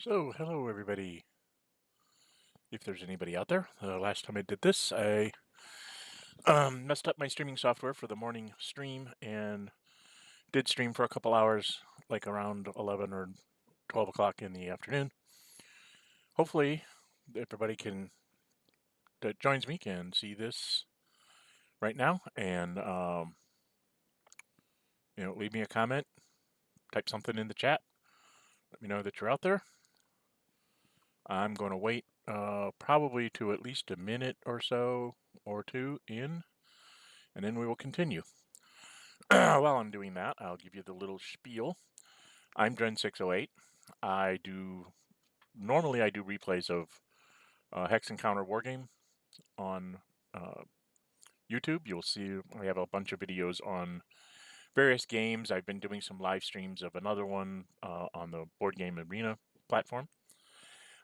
So, hello everybody. If there's anybody out there, the last time I did this, I messed up my streaming software for the morning stream and did stream for a couple hours, like around 11 or 12 o'clock in the afternoon. Hopefully, everybody that joins me can see this right now and leave me a comment, type something in the chat, let me know that you're out there. I'm going to wait probably to at least a minute or so or two in, and then we will continue. While I'm doing that, I'll give you the little spiel. I'm Dren608. Normally I do replays of Hex Encounter Wargame on YouTube. You'll see I have a bunch of videos on various games. I've been doing some live streams of another one on the Board Game Arena platform.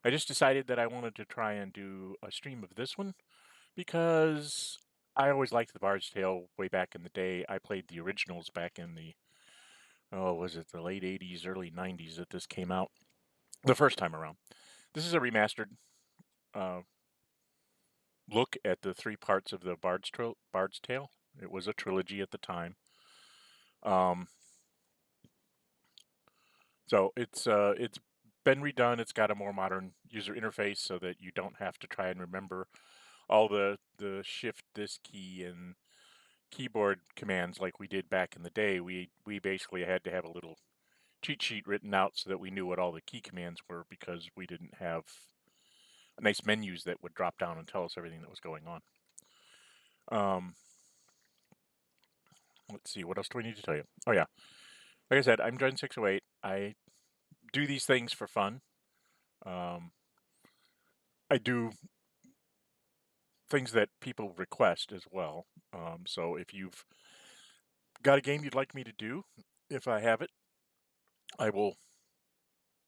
I just decided that I wanted to try and do a stream of this one because I always liked the Bard's Tale way back in the day. I played the originals back in the was it the late 80s, early 90s that this came out the first time around. This is a remastered look at the three parts of the Bard's Tale. It was a trilogy at the time. So it's been redone. It's got a more modern user interface so that you don't have to try and remember all the shift this key and keyboard commands like we did back in the day. We basically had to have a little cheat sheet written out so that we knew what all the key commands were because we didn't have nice menus that would drop down and tell us everything that was going on. Let's see, what else do we need to tell you? Oh yeah, like I said, I'm Dren608. I do these things for fun. I do things that people request as well. So if you've got a game you'd like me to do, if I have it, I will,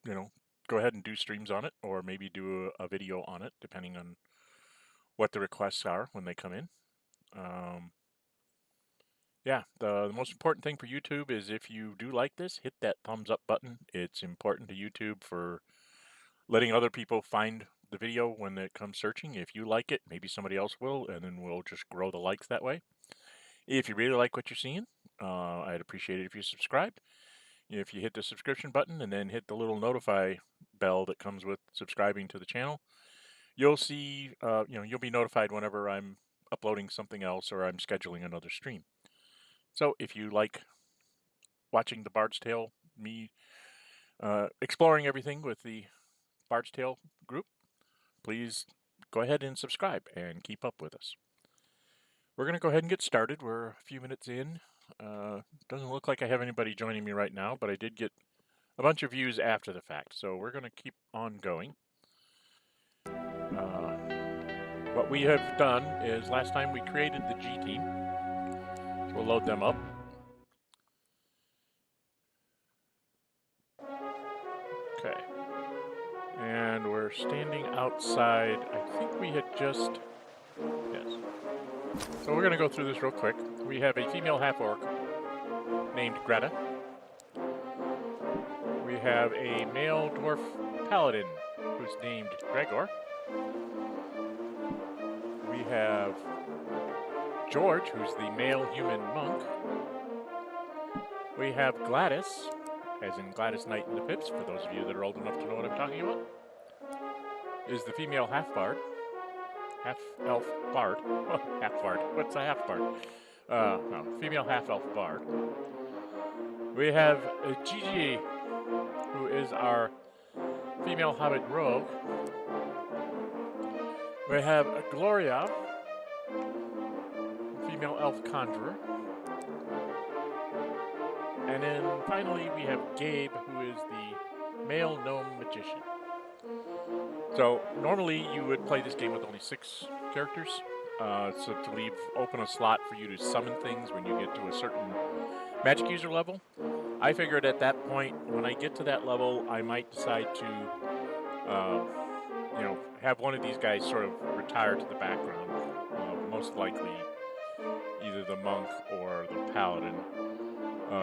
go ahead and do streams on it, or maybe do a video on it, depending on what the requests are when they come in. Yeah, the most important thing for YouTube is if you do like this, hit that thumbs up button. It's important to YouTube for letting other people find the video when it comes searching. If you like it, maybe somebody else will, and then we'll just grow the likes that way. If you really like what you're seeing, I'd appreciate it if you subscribe. If you hit the subscription button and then hit the little notify bell that comes with subscribing to the channel, you'll see, you'll be notified whenever I'm uploading something else or I'm scheduling another stream. So if you like watching the Bard's Tale, me exploring everything with the Bard's Tale group, please go ahead and subscribe and keep up with us. We're going to go ahead and get started. We're a few minutes in. Doesn't look like I have anybody joining me right now, but I did get a bunch of views after the fact, so we're going to keep on going. What we have done is last time we created the G team. So we'll load them up. Okay. And we're standing outside. I think we had just... Yes. So we're going to go through this real quick. We have a female half-orc named Greta. We have a male dwarf paladin who's named Gregor. We have George, who's the male human monk. We have Gladys, as in Gladys Knight in the Pips, for those of you that are old enough to know what I'm talking about, is the female half-bard. Half-elf bard. Half-bard. What's a half-bard? No, female half-elf bard. We have Gigi, who is our female hobbit rogue. We have Gloria, female elf conjurer. And then finally we have Gabe, who is the male gnome magician. So normally you would play this game with only 6 characters. So to leave open a slot for you to summon things when you get to a certain magic user level. I figured at that point, when I get to that level, I might decide to, have one of these guys sort of retire to the background. Most likely either the monk or the paladin.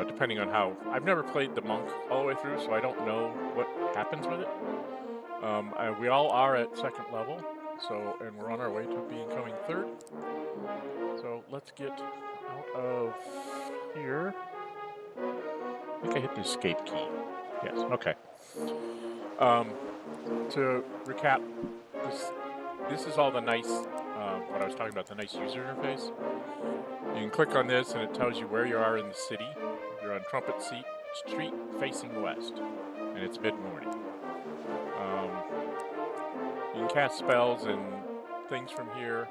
Depending on how... I've never played the monk all the way through, so I don't know what happens with it. We all are at 2nd level, and we're on our way to becoming 3rd. So let's get out of here. I think I hit the escape key. Yes, okay. To recap, this is all the nice, what I was talking about, the nice user interface. You can click on this and it tells you where you are in the city. You're on Trumpet Street facing west, and it's mid-morning. You can cast spells and things from here.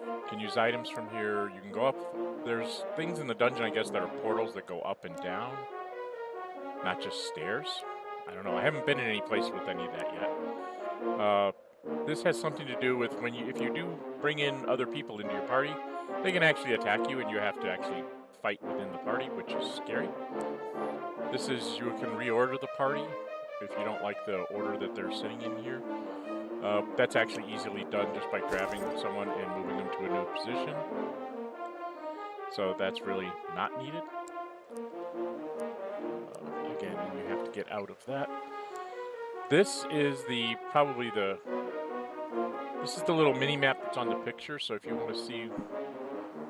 You can use items from here. You can go up. There's things in the dungeon, I guess, that are portals that go up and down, not just stairs. I don't know. I haven't been in any place with any of that yet. This has something to do with if you do bring in other people into your party, they can actually attack you and you have to actually fight within the party, which is scary. This is, you can reorder the party if you don't like the order that they're sitting in here. That's actually easily done just by grabbing someone and moving them to a new position. So that's really not needed. Again, you have to get out of that. This is probably the little mini-map that's on the picture, so if you want to see,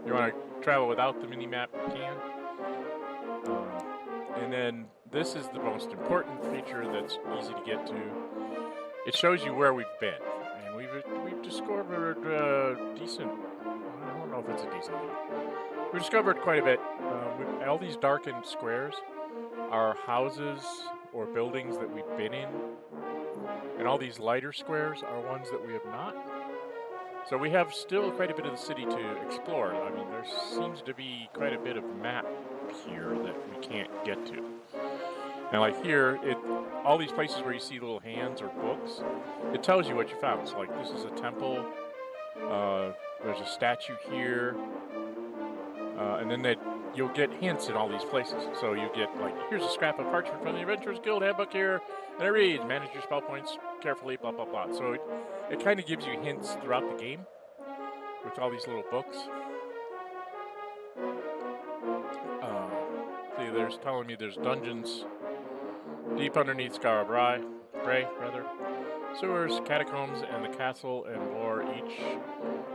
you want to travel without the mini-map, you can. And then this is the most important feature that's easy to get to. It shows you where we've been, and we've discovered decent, I don't know if it's a decent one. We've discovered quite a bit. All these darkened squares are houses or buildings that we've been in. And all these lighter squares are ones that we have not. So we have still quite a bit of the city to explore. I mean, there seems to be quite a bit of map here that we can't get to. And like here, all these places where you see little hands or books, it tells you what you found. So like this is a temple, there's a statue here, and then you'll get hints in all these places. So you get like, here's a scrap of parchment from the Adventurers Guild handbook here, and it reads, manage your spell points carefully, blah, blah, blah. So it kind of gives you hints throughout the game with all these little books. See, there's telling me there's dungeons deep underneath Skara Brae, sewers, catacombs, and the castle and lore, each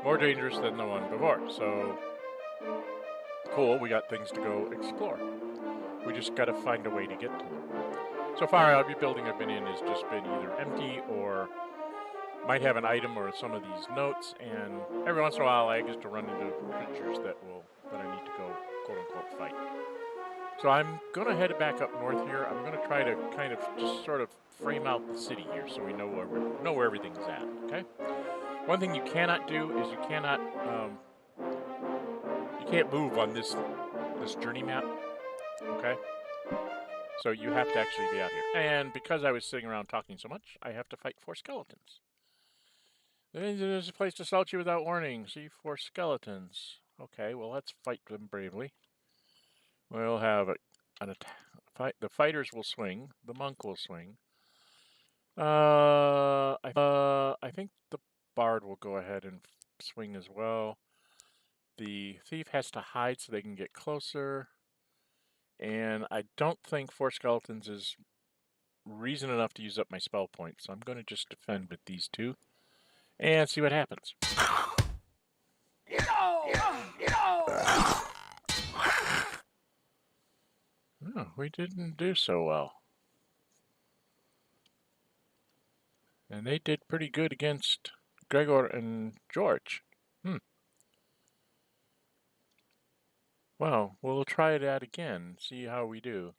more dangerous than the one before. So cool, we got things to go explore. We just got to find a way to get to them. So far, every building I've been in has just been either empty or might have an item or some of these notes, and every once in a while I get to run into creatures that I need to go, quote-unquote, fight. So I'm going to head back up north here. I'm going to try to kind of just sort of frame out the city here so we know where everything's at, okay? One thing you cannot do is you can't move on this journey map, okay? So you have to actually be out here. And because I was sitting around talking so much, I have to fight 4 skeletons. There's a place to assault you without warning. See 4 skeletons. Okay, well, let's fight them bravely. We'll have an attack. The fighters will swing. The monk will swing. I think the bard will go ahead and swing as well. The thief has to hide so they can get closer. And I don't think 4 skeletons is reason enough to use up my spell points. So I'm going to just defend with these 2 and see what happens. Oh, we didn't do so well. And they did pretty good against Gregor and George. Well, we'll try that again, see how we do.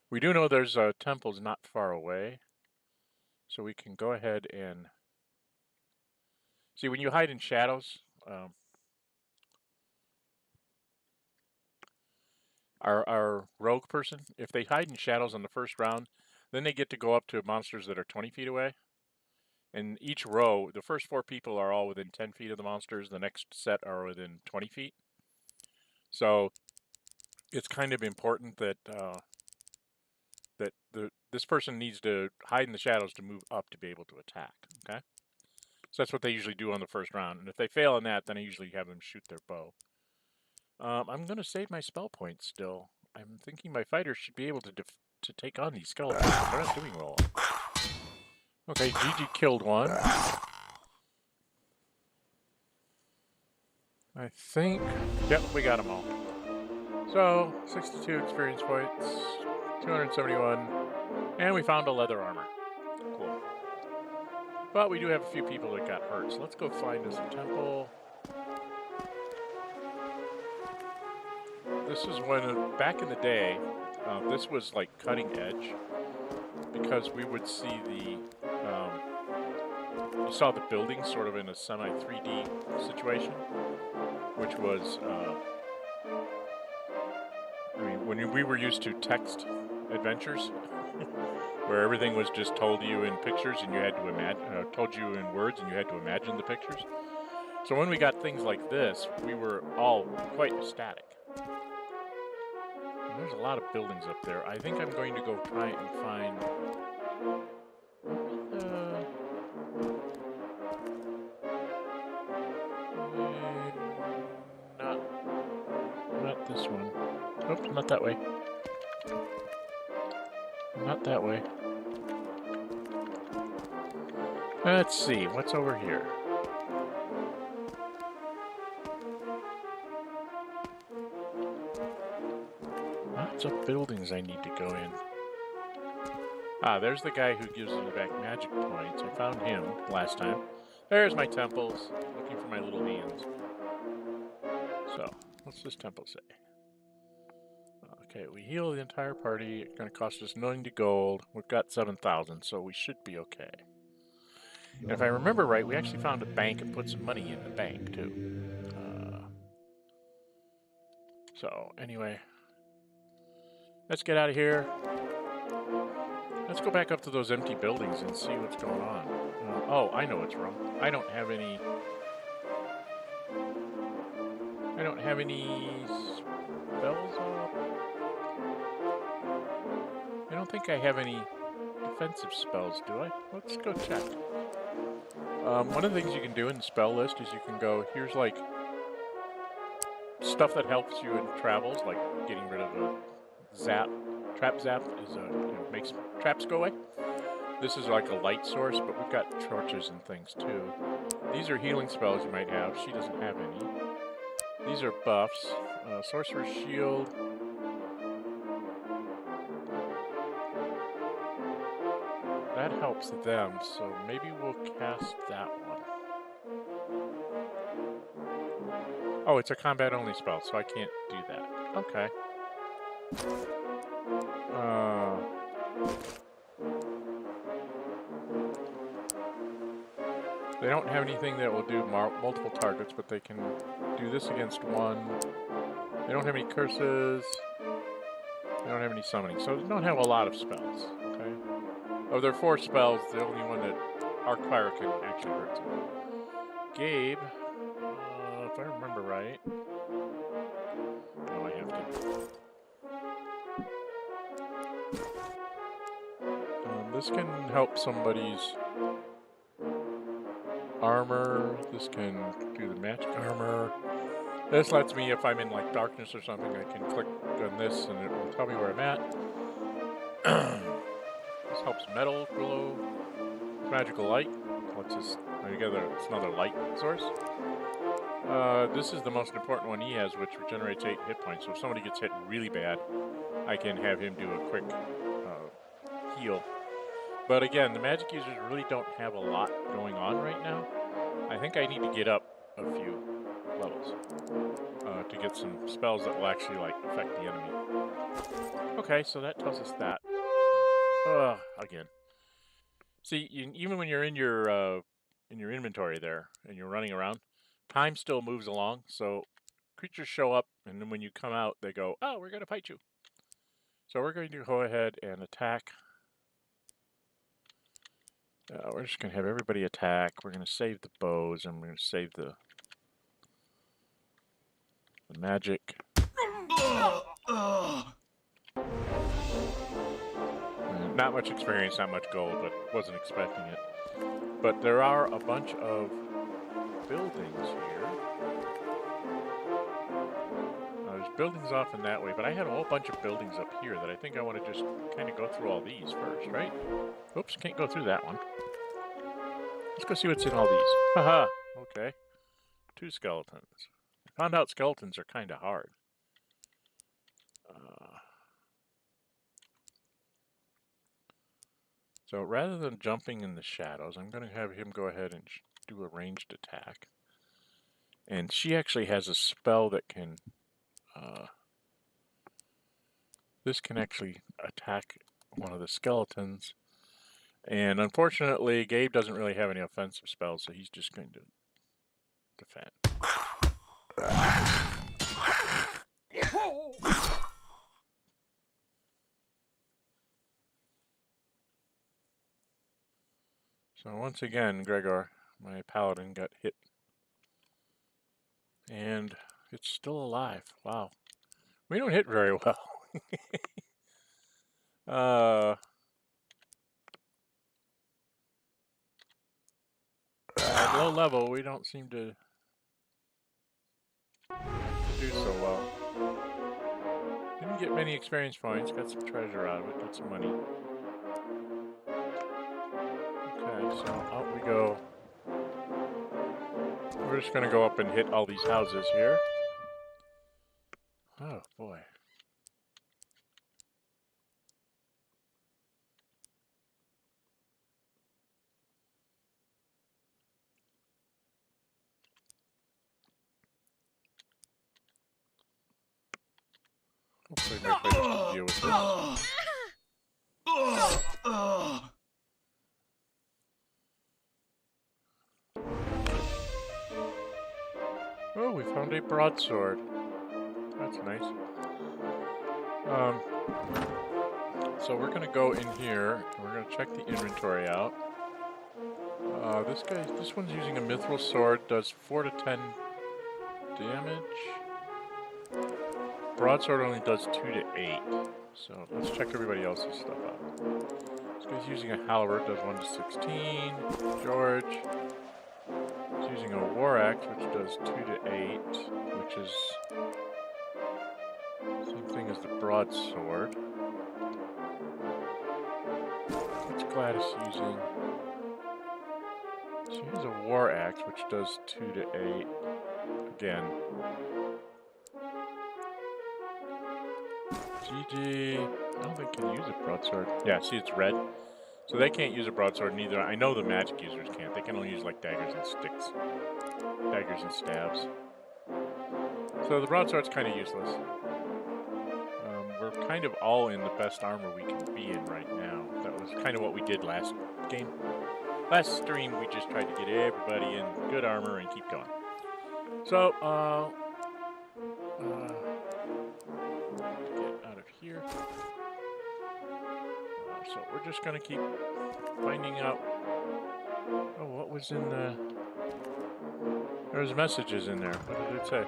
We do know there's temples not far away, so we can go ahead and... See, when you hide in shadows, our rogue person, if they hide in shadows on the first round, then they get to go up to monsters that are 20 feet away. And each row, the first 4 people are all within 10 feet of the monsters, the next set are within 20 feet. So it's kind of important that this person needs to hide in the shadows to move up to be able to attack, okay? So that's what they usually do on the first round. And if they fail in that, then I usually have them shoot their bow. I'm going to save my spell points still. I'm thinking my fighters should be able to take on these skeletons. They're not doing well. Okay, Gigi killed one. I think... Yep, we got them all. So, 62 experience points, 271, and we found a leather armor. Cool. But we do have a few people that got hurt, so let's go find us a temple. This is when, back in the day, this was like cutting edge, because we would see the, you saw the buildings sort of in a semi-3D situation, which was, I mean, when we were used to text adventures, where everything was just told you in pictures and you had to imagine, told you in words and you had to imagine the pictures. So when we got things like this, we were all quite ecstatic. And there's a lot of buildings up there. I think I'm going to go try and find... Not this one. Oops, not that way. Not that way. Let's see, what's over here? Lots of buildings I need to go in. Ah, there's the guy who gives me back magic points. I found him last time. There's my temples. Looking for my little hands. So, what's this temple say? Okay, we heal the entire party. It's going to cost us 90 gold. We've got 7,000, so we should be okay. And if I remember right, we actually found a bank and put some money in the bank, too. So, anyway. Let's get out of here. Let's go back up to those empty buildings and see what's going on. Oh, I know what's wrong. I don't have any spells up. I don't think I have any defensive spells, do I? Let's go check. One of the things you can do in the spell list is you can go, here's like stuff that helps you in travels, like getting rid of a zap. Trap zap is makes traps go away. This is like a light source, but we've got torches and things too. These are healing spells you might have. She doesn't have any. These are buffs. Sorcerer's Shield. That helps them, so maybe we'll cast that one. Oh, it's a combat-only spell, so I can't do that. Okay. They don't have anything that will do multiple targets, but they can do this against one. They don't have any curses. They don't have any summoning, so they don't have a lot of spells, okay? Of their 4 spells, the only one that Arc Fire can actually hurt them. Gabe, if I remember right... Oh, I have to. This can help somebody's armor. This can do the magic armor. This lets me, if I'm in like darkness or something, I can click on this and it will tell me where I'm at. This helps metal glow. Magical light. What's this? Together, it's another light source. This is the most important one he has, which regenerates 8 hit points. So if somebody gets hit really bad, I can have him do a quick heal. But again, the magic users really don't have a lot going on right now. I think I need to get up a few levels to get some spells that will actually like affect the enemy. Okay, so that tells us that. Again. See, even when you're in your inventory there and you're running around, time still moves along. So creatures show up, and then when you come out, they go, "Oh, we're going to fight you." So we're going to go ahead and attack. We're just going to have everybody attack. We're going to save the bows, and we're going to save the magic. Not much experience, not much gold, but wasn't expecting it. But there are a bunch of buildings here. There's buildings off in that way, but I had a whole bunch of buildings up here that I think I want to just kind of go through all these first, right? Oops, can't go through that one. Let's go see what's in all these. Haha, okay. 2 skeletons. I found out skeletons are kind of hard. So rather than jumping in the shadows, I'm going to have him go ahead and do a ranged attack. And she actually has a spell that can... this can actually attack one of the skeletons. And unfortunately, Gabe doesn't really have any offensive spells, so he's just going to defend. So once again, Gregor, my paladin, got hit. And it's still alive. Wow. We don't hit very well. At low level, we don't seem to do so well. Didn't get many experience points, got some treasure out of it, got some money. Okay, so out we go. We're just gonna go up and hit all these houses here. Oh boy. Hopefully my players can deal with this. Oh, we found a broadsword. That's nice. So we're gonna go in here and we're gonna check the inventory out. This one's using a mithril sword, does 4 to 10 damage. Broadsword only does 2 to 8. So let's check everybody else's stuff out. This guy's using a halberd, does 1 to 16. George is using a war axe, which does 2 to 8, which is the same thing as the broadsword. What's Gladys using? She has a war axe, which does 2 to 8. Again. GG. I don't think can use a broadsword. Yeah, see it's red. So they can't use a broadsword neither. I know the magic users can't. They can only use like daggers and sticks. Daggers and stabs. So the broadsword's kind of useless. We're kind of all in the best armor we can be in right now. That was kind of what we did last game. Last stream, we just tried to get everybody in good armor and keep going. So, get out of here. So we're just gonna keep finding out. Oh, what was in the? There's messages in there. What did it say?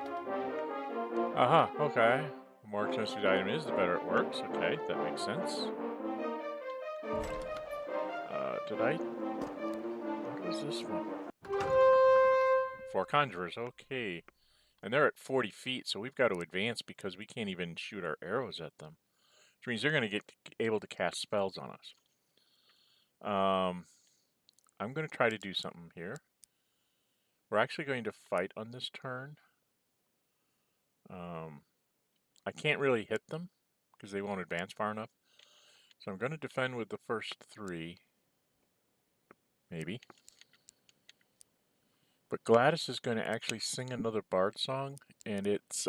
Okay. The more expensive the item is, the better it works. Okay, that makes sense. What was this one? 4 conjurers, okay. And they're at 40 feet, so we've got to advance because we can't even shoot our arrows at them. Which means they're going to get able to cast spells on us. I'm going to try to do something here. We're actually going to fight on this turn. I can't really hit them because they won't advance far enough. So I'm going to defend with the first 3. Maybe. But Gladys is going to actually sing another bard song, and it's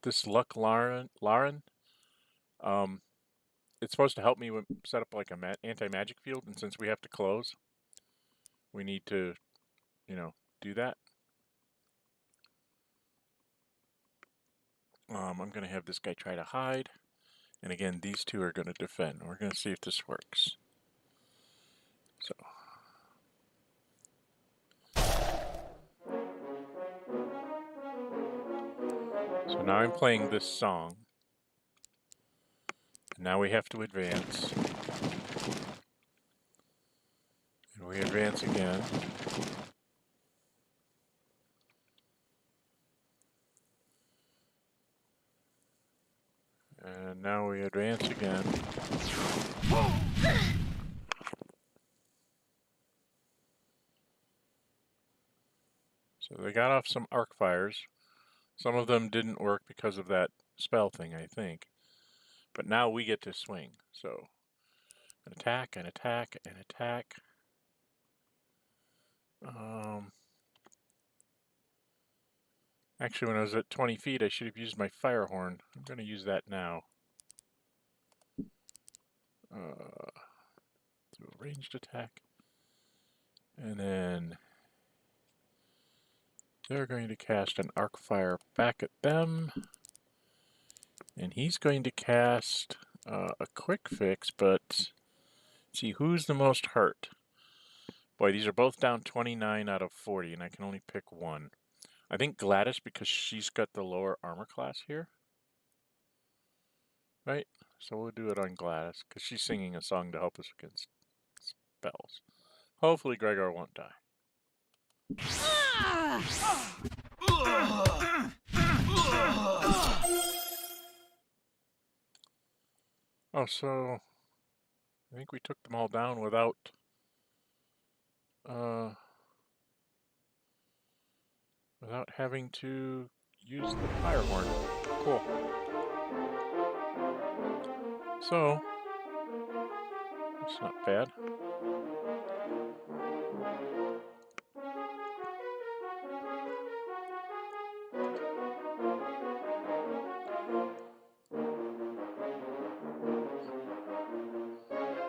this Luck Lauren. It's supposed to help me set up like a anti-magic field, and since we have to close, we need to, do that. I'm going to have this guy try to hide, and again, these 2 are going to defend. We're going to see if this works. So now I'm playing this song. And now we have to advance. And we advance again. And now we advance again. So they got off some arc fires. Some of them didn't work because of that spell thing, I think. But now we get to swing. So an attack, an attack, an attack. Actually, when I was at 20 feet, I should have used my fire horn. I'm going to use that now. Do a ranged attack. And then they're going to cast an arc fire back at them. And he's going to cast a quick fix, but see who's the most hurt. Boy, these are both down 29 out of 40, and I can only pick one. I think Gladys, because she's got the lower armor class here. Right? So we'll do it on Gladys, because she's singing a song to help us against spells. Hopefully Gregor won't die. Oh, so I think we took them all down without having to use the fire horn. Cool. So it's not bad.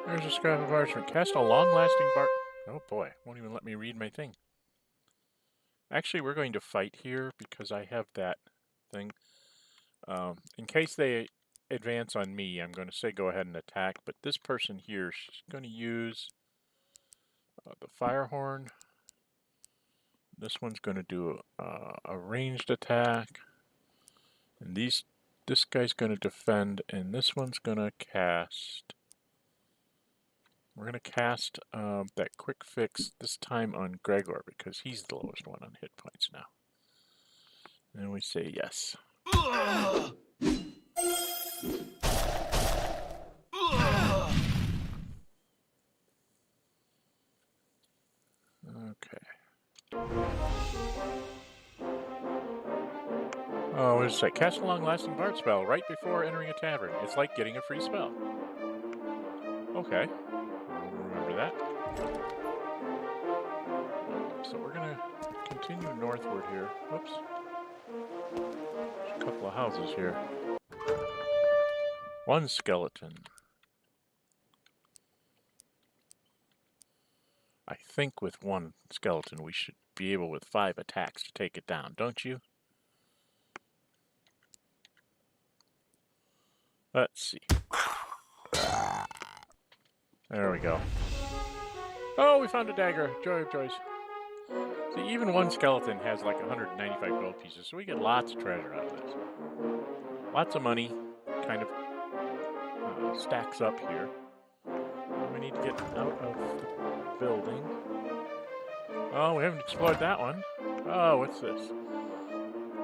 There's a scrap of parchment. Cast a long-lasting bar. Oh boy, won't even let me read my thing. Actually, we're going to fight here because I have that thing. In case they advance on me, I'm going to say go ahead and attack. But this person here, she's going to use the fire horn. This one's going to do a ranged attack. And this guy's going to defend, and this one's going to cast. We're going to cast that quick fix this time on Gregor because he's the lowest one on hit points now. And we say yes. Okay. Oh, what does it say? Cast a long-lasting bard spell right before entering a tavern. It's like getting a free spell. Okay. Remember that. So we're going to continue northward here. Whoops. There's a couple of houses here. One skeleton. I think with one skeleton we should be able with 5 attacks to take it down, don't you? Let's see. There we go. Oh, we found a dagger. Joy of joys. See, even one skeleton has like 195 gold pieces, so we get lots of treasure out of this. Lots of money kind of stacks up here. We need to get out of the building. Oh, we haven't explored that one. Oh, what's this?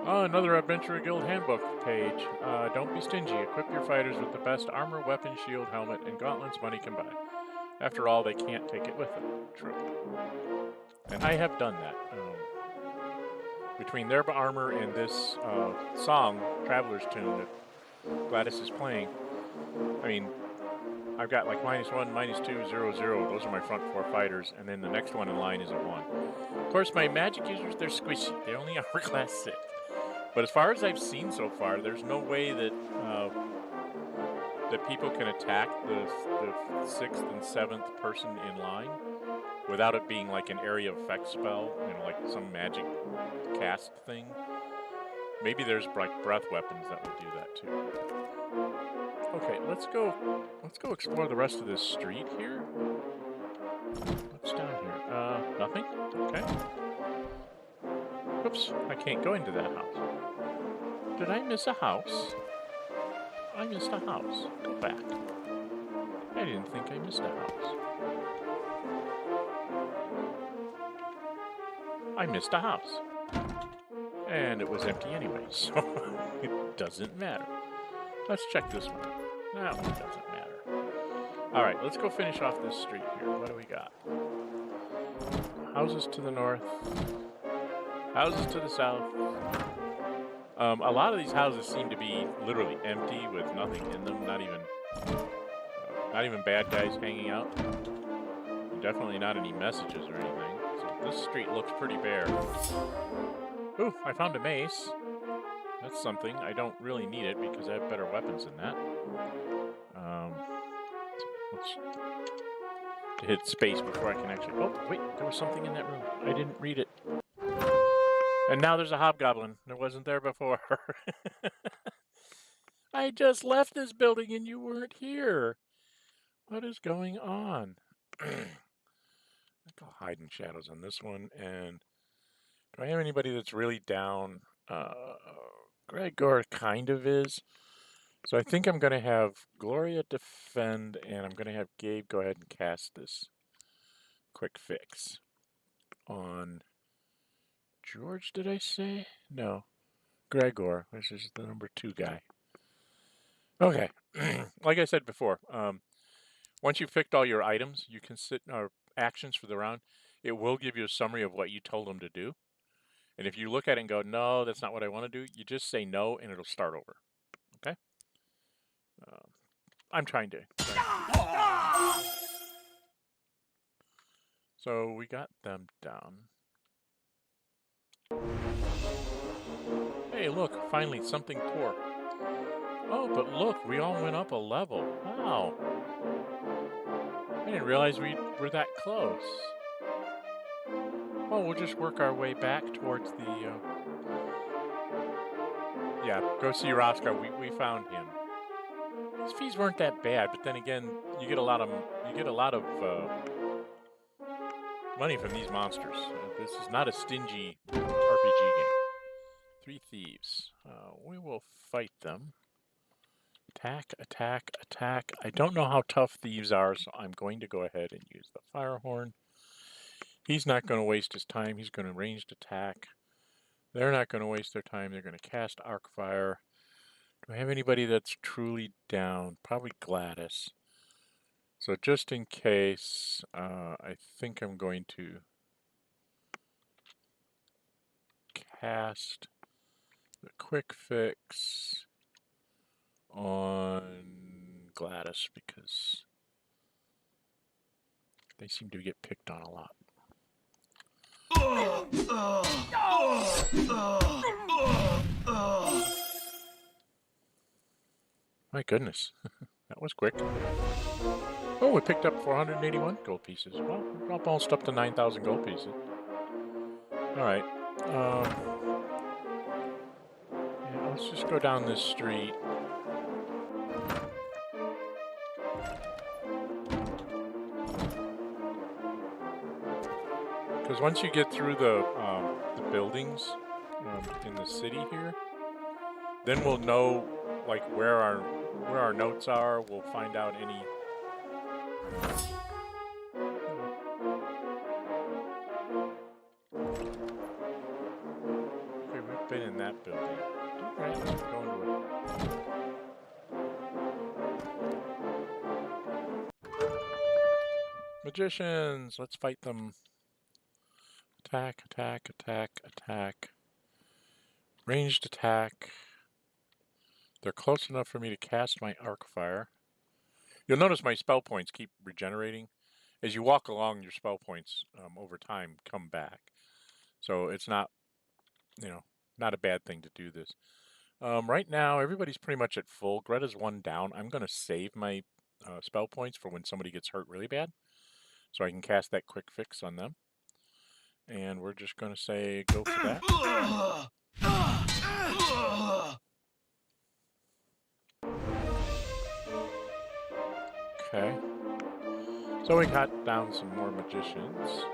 Oh, another Adventurer Guild Handbook page. Don't be stingy. Equip your fighters with the best armor, weapon, shield, helmet, and gauntlets money can buy. After all, they can't take it with them. True. And I have done that. Between their armor and this song, Traveler's Tune, that Gladys is playing, I mean, I've got like -1, -2, 0, 0. Those are my front 4 fighters, and then the next one in line is a 1. Of course, my magic users, they're squishy. They only are class 6. But as far as I've seen so far, there's no way that that people can attack the 6th and 7th person in line without it being like an area effect spell, you know, like some magic cast thing. Maybe there's like breath weapons that will do that too. Okay, let's go explore the rest of this street here. What's down here? Nothing? Okay. Oops, I can't go into that house. Did I miss a house? I missed a house. Go back. I didn't think I missed a house. I missed a house. And it was empty anyway, so it doesn't matter. Let's check this one. That one doesn't matter. Alright, let's go finish off this street here. What do we got? Houses to the north. Houses to the south. A lot of these houses seem to be literally empty with nothing in them. Not even bad guys hanging out. And definitely not any messages or anything. So this street looks pretty bare. Ooh, I found a mace. That's something. I don't really need it because I have better weapons than that. Let's hit space before I can actually... Oh, wait, there was something in that room. I didn't read it. And now there's a hobgoblin. There wasn't there before. I just left this building and you weren't here. What is going on? I'll hide in shadows on this one. And do I have anybody that's really down? Gregor kind of is. So I think I'm going to have Gloria defend, and I'm going to have Gabe go ahead and cast this quick fix on George, did I say? No. Gregor, which is the number 2 guy. Okay. Like I said before, once you've picked all your items, you can sit actions for the round. It will give you a summary of what you told them to do. And if you look at it and go, no, that's not what I want to do, you just say no and it'll start over. Okay? I'm trying to. So we got them down. Hey, look, finally something poor. Oh, but look, we all went up a level. Wow. I didn't realize we were that close. Oh, we'll just work our way back towards the... Yeah, go see Roscoe. We found him. His fees weren't that bad, but then again, you get a lot of money from these monsters. This is not a stingy RPG game. 3 thieves. We will fight them. Attack, attack, attack. I don't know how tough thieves are, so I'm going to go ahead and use the fire horn. He's not going to waste his time. He's going to ranged attack. They're not going to waste their time. They're going to cast arc fire. Do I have anybody that's truly down? Probably Gladys. So just in case, I think I'm going to cast the quick fix on Gladys because they seem to get picked on a lot. My goodness, that was quick. Oh, we picked up 481 gold pieces. Well, we're almost up to 9,000 gold pieces. Alright. Yeah, let's just go down this street. Because once you get through the buildings in the city here, then we'll know like where our notes are. We'll find out any. Okay, we've been in that building. Alright, let's go into it. Magicians, let's fight them. Attack, attack, attack, attack. Ranged attack. They're close enough for me to cast my arc fire. You'll notice my spell points keep regenerating. As you walk along, your spell points over time come back. So it's not, not a bad thing to do this. Right now, everybody's pretty much at full. Greta's 1 down. I'm going to save my spell points for when somebody gets hurt really bad. So I can cast that quick fix on them. And we're just going to say go for that. Okay. So we got down some more magicians.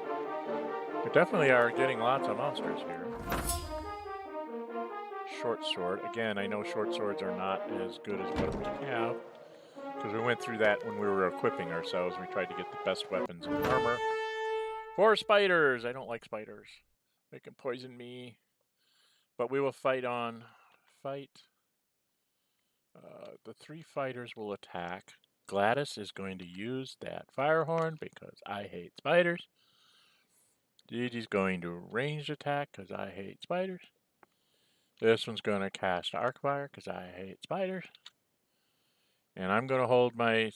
We definitely are getting lots of monsters here. Short sword. Again, I know short swords are not as good as what we have. Because we went through that when we were equipping ourselves. We tried to get the best weapons and armor. 4 spiders! I don't like spiders. They can poison me. But we will fight on. Fight. The 3 fighters will attack. Gladys is going to use that fire horn because I hate spiders. Gigi's going to ranged attack because I hate spiders. This one's going to cast Arcfire because I hate spiders. And I'm going to hold my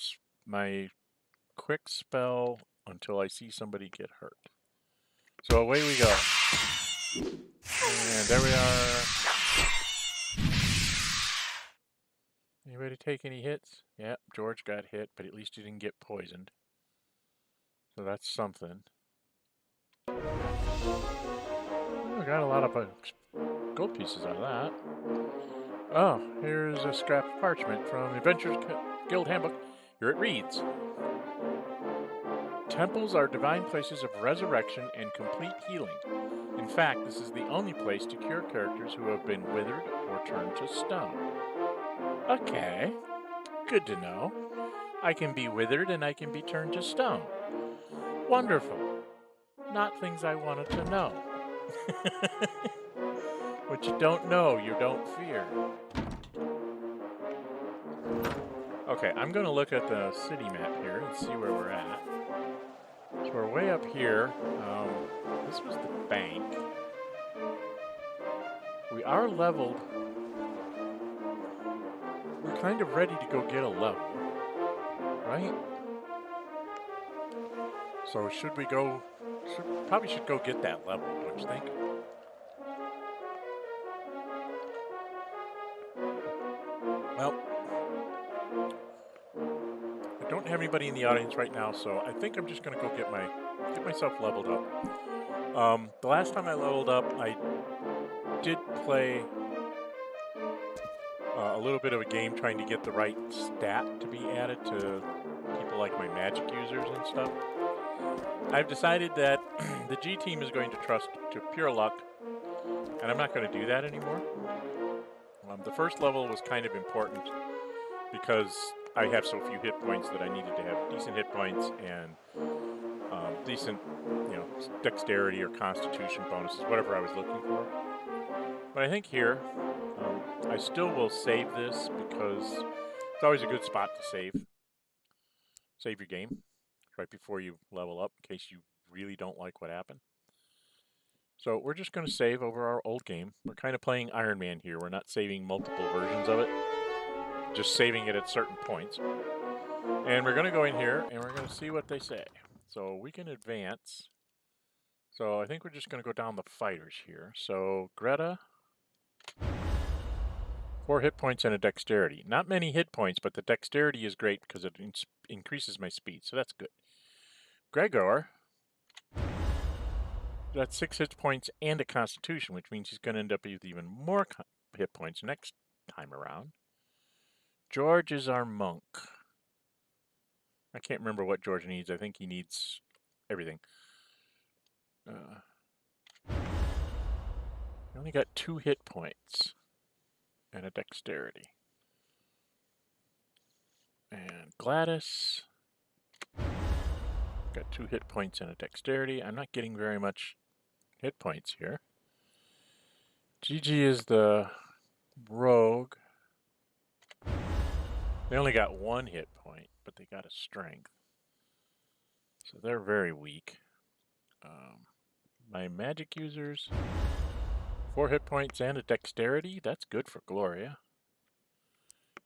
quick spell until I see somebody get hurt. So away we go. And there we are. Anybody take any hits? Yep, George got hit, but at least he didn't get poisoned. So that's something. Oh, got a lot of gold pieces out of that. Oh, here's a scrap of parchment from the Adventurers Guild Handbook. Here it reads: Temples are divine places of resurrection and complete healing. In fact, this is the only place to cure characters who have been withered or turned to stone. Okay, good to know. I can be withered and I can be turned to stone. Wonderful. Not things I wanted to know. What you don't know, you don't fear. Okay, I'm going to look at the city map here and see where we're at. So we're way up here. This was the bank. We are leveled. We're kind of ready to go get a level, right? So should we go? Probably should go get that level, don't you think? Well, I don't have anybody in the audience right now, so I think I'm just going to go get myself leveled up. The last time I leveled up, I did play a little bit of a game trying to get the right stat to be added to people like my magic users and stuff. I've decided that the G team is going to trust to pure luck, and I'm not going to do that anymore. The first level was kind of important because I have so few hit points that I needed to have decent hit points and decent, dexterity or constitution bonuses, whatever I was looking for. But I think here, I still will save this because it's always a good spot to save. Save your game right before you level up in case you really don't like what happened. So we're just going to save over our old game. We're kind of playing Iron Man here. We're not saving multiple versions of it, just saving it at certain points. And we're going to go in here and we're going to see what they say. So we can advance. So I think we're just going to go down the fighters here. So Greta, 4 hit points and a dexterity. Not many hit points, but the dexterity is great because it increases my speed. So that's good. Gregor, that's 6 hit points and a constitution, which means he's going to end up with even more hit points next time around. George is our monk. I can't remember what George needs. I think he needs everything. He only got 2 hit points and a dexterity. And Gladys got 2 hit points and a dexterity. I'm not getting very much hit points here. Gigi is the rogue. They only got 1 hit point, but they got a strength. So they're very weak. My magic users, 4 hit points and a dexterity. That's good for Gloria.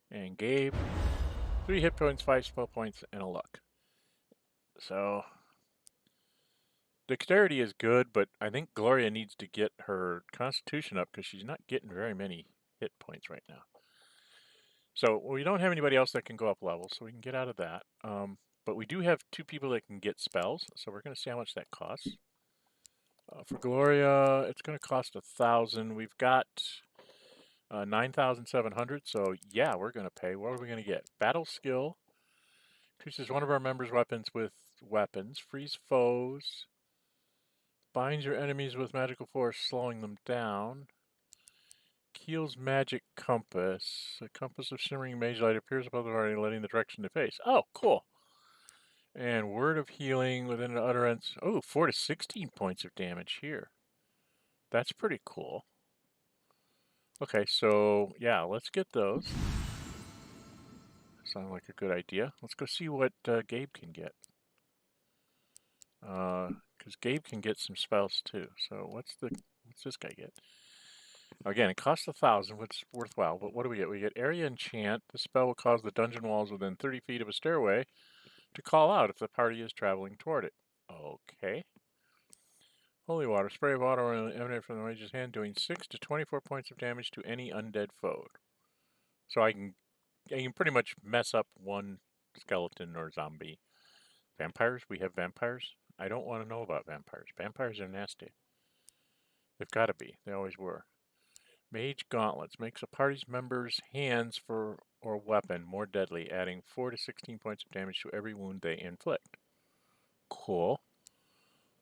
And Gabe, 3 hit points, 5 spell points, and a luck. So dexterity is good, but I think Gloria needs to get her constitution up because she's not getting very many hit points right now. So we don't have anybody else that can go up levels, so we can get out of that. But we do have 2 people that can get spells, so we're going to see how much that costs. For Gloria, it's going to cost 1,000. We've got 9,700, so yeah, we're going to pay. What are we going to get? Battle skill. Increases one of our members' weapons with weapons. Freeze foes. Binds your enemies with magical force, slowing them down. Keel's magic compass. A compass of shimmering mage light appears above the party, letting the direction to face. Oh, cool. And word of healing within an utterance. Oh, 4 to 16 points of damage here. That's pretty cool. Okay, so yeah, let's get those. Sounds like a good idea. Let's go see what Gabe can get. because Gabe can get some spells too. So what's this guy get? Again, it costs 1,000, which is worthwhile. But what do we get? We get Area Enchant. The spell will cause the dungeon walls within 30 feet of a stairway to call out if the party is traveling toward it. Okay. Holy Water. Spray of water emanate from the mage's hand, doing 6 to 24 points of damage to any undead foe. So I can pretty much mess up one skeleton or zombie. Vampires? We have vampires? I don't want to know about vampires. Vampires are nasty. They've got to be. They always were. Mage Gauntlets makes a party's members' hands or weapon more deadly, adding 4 to 16 points of damage to every wound they inflict. Cool.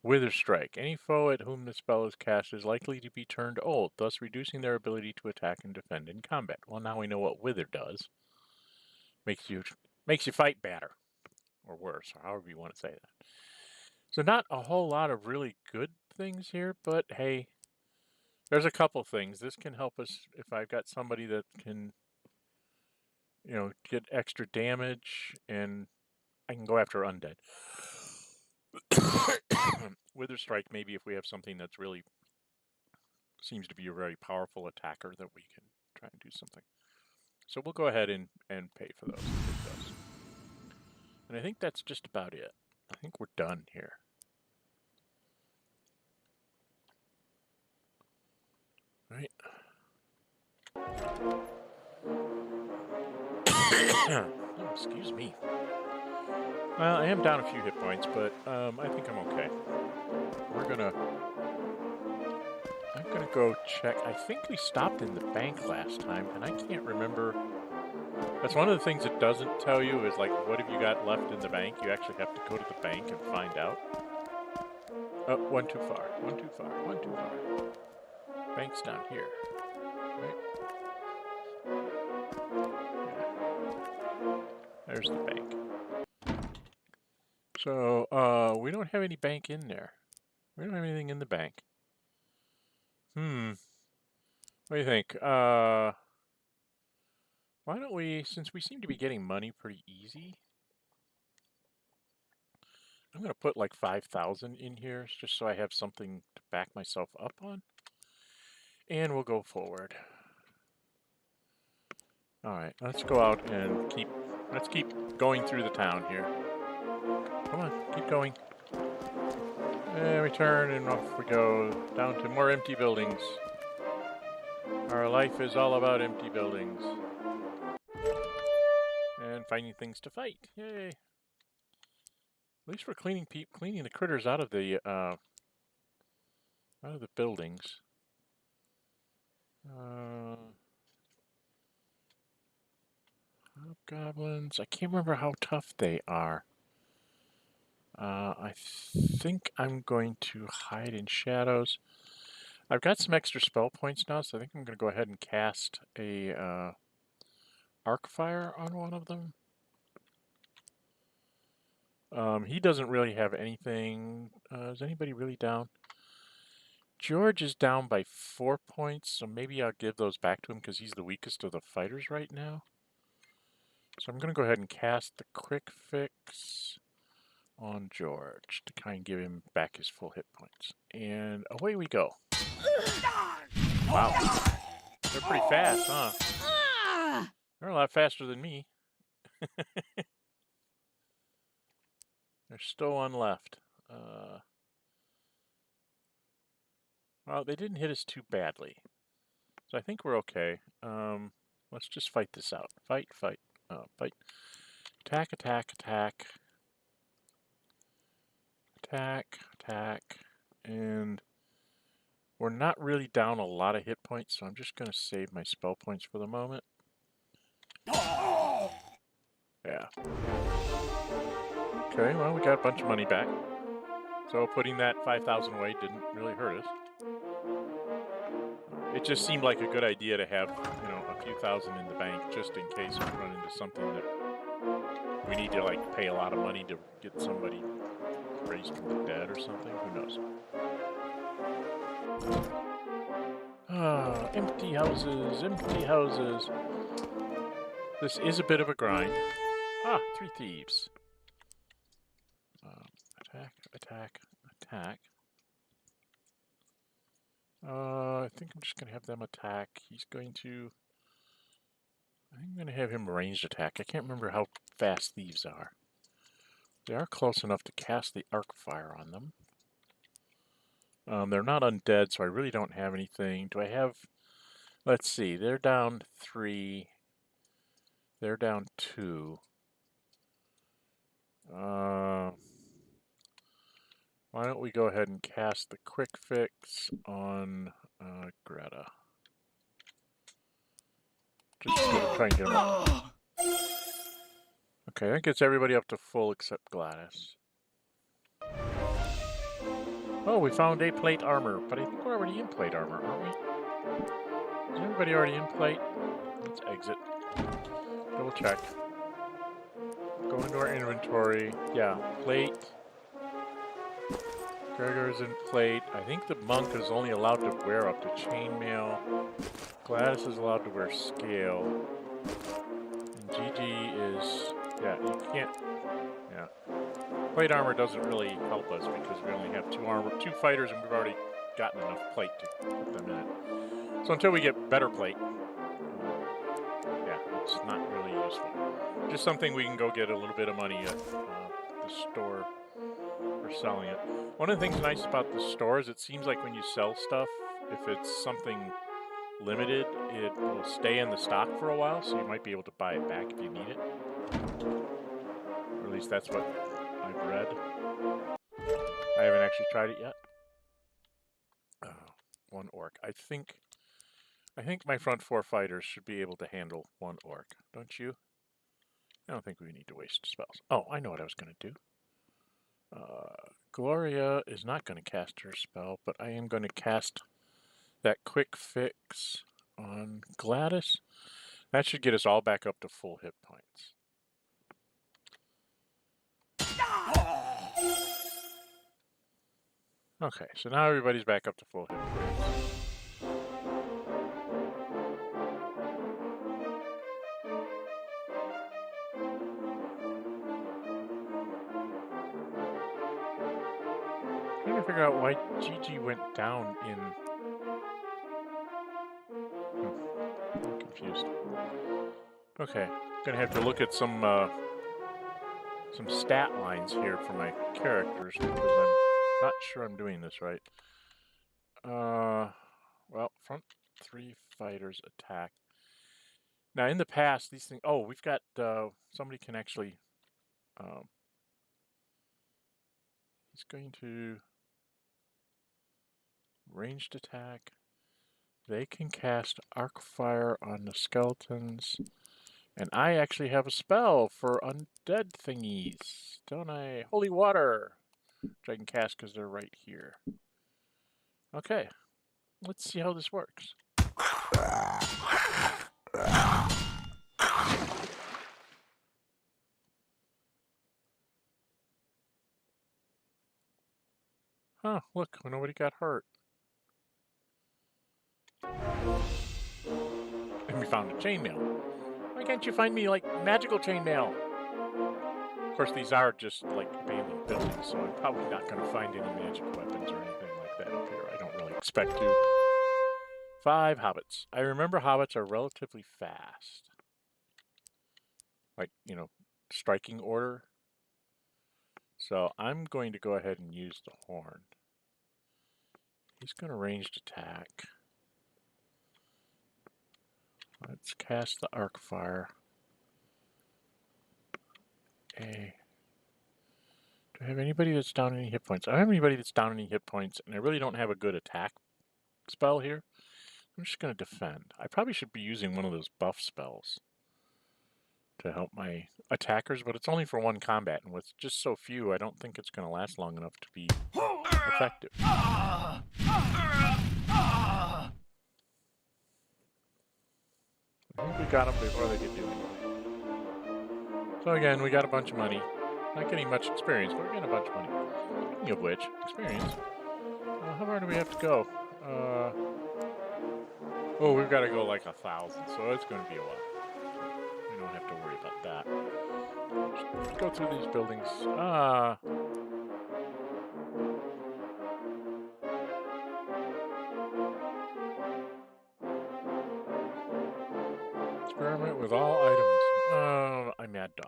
Wither Strike. Any foe at whom the spell is cast is likely to be turned old, thus reducing their ability to attack and defend in combat. Well, now we know what Wither does. Makes you fight better. Or worse, or however you want to say that. So not a whole lot of really good things here, but hey, there's a couple things. This can help us if I've got somebody that can, get extra damage, and I can go after undead. Wither Strike, maybe if we have something that's really seems to be a very powerful attacker that we can try and do something. So we'll go ahead and pay for those. And I think that's just about it. I think we're done here. Right. Oh, excuse me. Well, I am down a few hit points, but I think I'm okay. I'm gonna go check. I think we stopped in the bank last time, and I can't remember. That's one of the things it doesn't tell you is, like, what have you got left in the bank? You actually have to go to the bank and find out. Oh, one too far. Bank's down here. Right? Yeah. There's the bank. So, we don't have any bank in there. We don't have anything in the bank. What do you think? Why don't we, since we seem to be getting money pretty easy, I'm going to put like 5,000 in here just so I have something to back myself up on. And we'll go forward. Alright, let's go out and let's keep going through the town here. Come on, keep going. And we turn and off we go, down to more empty buildings. Our life is all about empty buildings. And finding things to fight. Yay! At least we're cleaning the critters out of the buildings. Hobgoblins. I can't remember how tough they are. I think I'm going to hide in shadows. I've got some extra spell points now, so I think I'm going to go ahead and cast a arc fire on one of them. He doesn't really have anything. Is anybody really down? George is down by 4 points, so maybe I'll give those back to him because he's the weakest of the fighters right now. So I'm going to go ahead and cast the Quick Fix on George to kind of give him back his full hit points. And away we go. Wow. They're pretty fast, huh? They're a lot faster than me. There's still one left. Well, they didn't hit us too badly. So I think we're okay. Let's just fight this out. Fight. Attack. Attack. And we're not really down a lot of hit points, so I'm just going to save my spell points for the moment. Yeah. Okay, well, we got a bunch of money back. So putting that 5,000 away didn't really hurt us. It just seemed like a good idea to have, a few thousand in the bank just in case we run into something that we need to, like, pay a lot of money to get somebody raised from the dead or something. Who knows? Ah, empty houses. This is a bit of a grind. Ah, 3 thieves. Attack. attack. I think I'm just going to have them attack. He's going to... I'm going to have him ranged attack. I can't remember how fast thieves are. They are close enough to cast the arc fire on them. They're not undead, so I really don't have anything. Do I have... Let's see. They're down 3. They're down 2. Why don't we go ahead and cast the quick fix on Greta. Just to try and get them up. Okay, that gets everybody up to full except Gladys. Oh, we found a plate armor, but I think we're already in plate armor, aren't we? Is everybody already in plate? Let's exit. Double check. Go into our inventory. Yeah, plate. Gregor's in plate. I think the monk is only allowed to wear up to chainmail. Gladys is allowed to wear scale. And Gigi is... Yeah, you can't... Yeah. Plate armor doesn't really help us because we only have 2 fighters and we've already gotten enough plate to put them in it. So until we get better plate, yeah, it's not really useful. Just something we can go get a little bit of money at the store for selling it. One of the things nice about the store is it seems like when you sell stuff, if it's something limited, it will stay in the stock for a while, so you might be able to buy it back if you need it. Or at least that's what I've read. I haven't actually tried it yet. 1 orc. I think my front 4 fighters should be able to handle 1 orc. Don't you? I don't think we need to waste spells. Oh, I know what I was going to do. Gloria is not going to cast her spell, but I am going to cast that quick fix on Gladys. That should get us all back up to full hit points. Okay, so now everybody's back up to full hit points. I'm trying to figure out why Gigi went down in... I'm confused. Okay, gonna have to look at some stat lines here for my characters because I'm not sure I'm doing this right. Well, front 3 fighters attack. Now, in the past, these things... Oh, we've got... somebody can actually... he's going to... Ranged attack. They can cast arc fire on the skeletons. And I actually have a spell for undead thingies, don't I? Holy water! Which I can cast because they're right here. Okay. Let's see how this works. Huh, look, nobody got hurt. And we found a chainmail. Why can't you find me, like, magical chainmail? Of course, these are just, like, abandoned buildings, so I'm probably not going to find any magic weapons or anything like that up here. I don't really expect to. 5 hobbits. I remember hobbits are relatively fast. Like, you know, striking order. So I'm going to go ahead and use the horn. He's going to ranged attack. Let's cast the arc fire. Okay. Do I have anybody that's down any hit points? I don't have anybody that's down any hit points, and I really don't have a good attack spell here. I'm just going to defend. I probably should be using one of those buff spells to help my attackers, but it's only for 1 combat, and with just so few, I don't think it's going to last long enough to be effective. I think we got them before they could do anything. So again, we got a bunch of money. Not getting much experience, but we're getting a bunch of money. Speaking of which, experience. How far do we have to go? Oh, we've got to go like 1,000, so it's going to be a while. We don't have to worry about that. Just go through these buildings. Experiment with all items. I'm Mad Dog.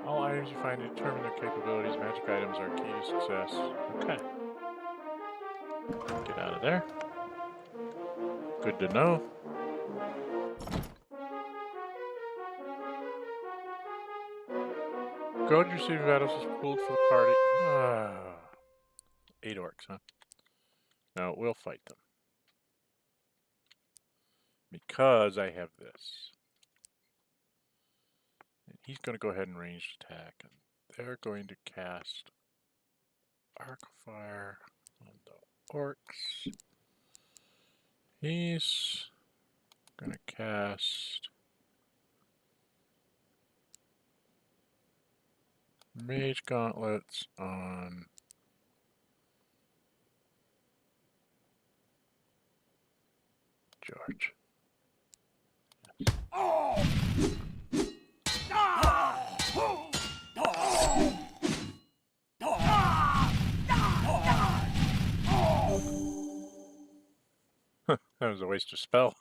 All items you find determine their capabilities. Magic items are key to success. Okay. Get out of there. Good to know. Gold you receive in battles is pooled for the party. 8 orcs, huh? No, we'll fight them. Because I have this. And he's going to go ahead and ranged attack. And they're going to cast Arc of Fire on the orcs. He's going to cast Mage Gauntlets on George. That was a waste of spell.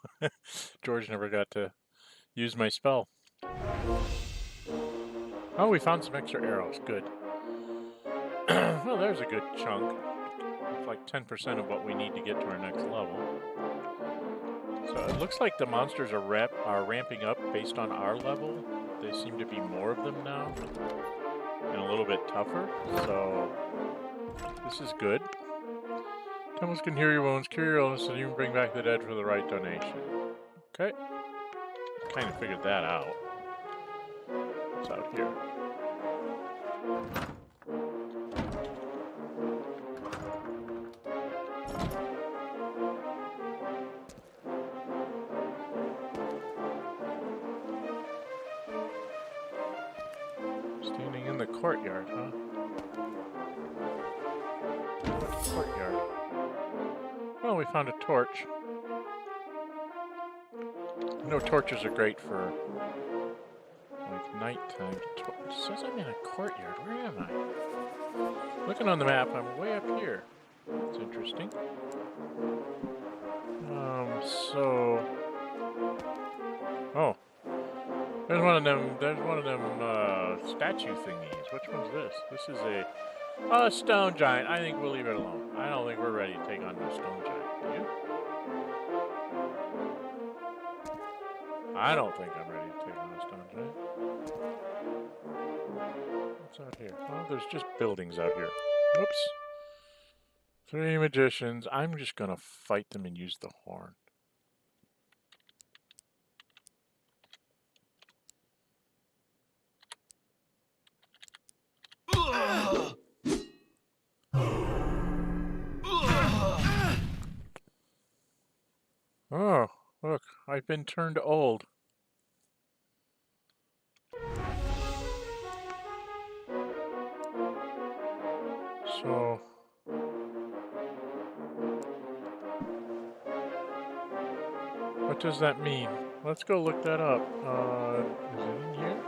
George never got to use my spell. Oh, we found some extra arrows. Good. Well, there's a good chunk. It's like 10% of what we need to get to our next level. So it looks like the monsters are ramping up based on our level. They seem to be more of them now. And a little bit tougher. So this is good. Temples can heal your wounds, cure your illness, and even bring back the dead for the right donation. Okay. Kind of figured that out. What's out here? Standing in the courtyard, huh? What's courtyard? Well, we found a torch. You know, torches are great for like nighttime. It says I'm in a courtyard. Where am I? Looking on the map, I'm way up here. That's interesting. Oh. There's one of them statue thingies. Which one's this? This is a stone giant. I think we'll leave it alone. I don't think we're ready to take on the stone giant. Do you? I don't think I'm ready to take on the stone giant. What's out here? Oh, there's just buildings out here. Oops. 3 magicians. I'm just gonna fight them and use the horn. Oh, look, I've been turned old. So, what does that mean? Let's go look that up. Is it in here?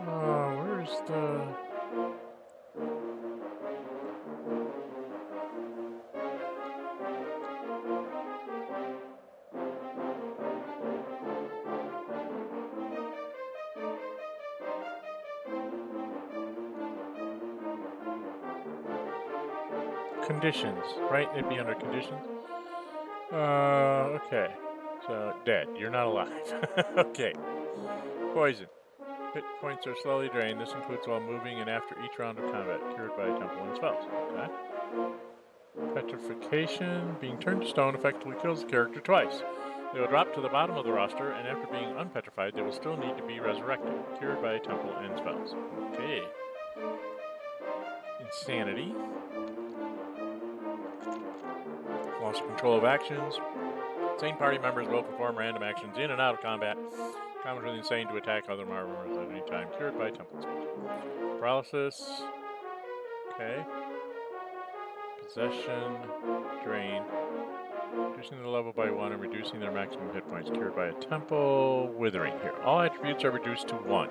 Where's the... Conditions, right? It'd be under conditions. Okay. So, dead. You're not alive. Okay. Poison. Hit points are slowly drained. This includes while moving and after each round of combat, cured by a temple and spells. Okay. Petrification. Being turned to stone effectively kills the character twice. They will drop to the bottom of the roster, and after being unpetrified, they will still need to be resurrected, cured by a temple and spells. Okay. Insanity. Also control of actions. Insane party members will perform random actions in and out of combat. Common with insane to attack other members at any time. Cured by temple speech. Paralysis. Okay. Possession. Drain. Reducing the level by 1 and reducing their maximum hit points. Cured by a temple. Withering here. All attributes are reduced to 1.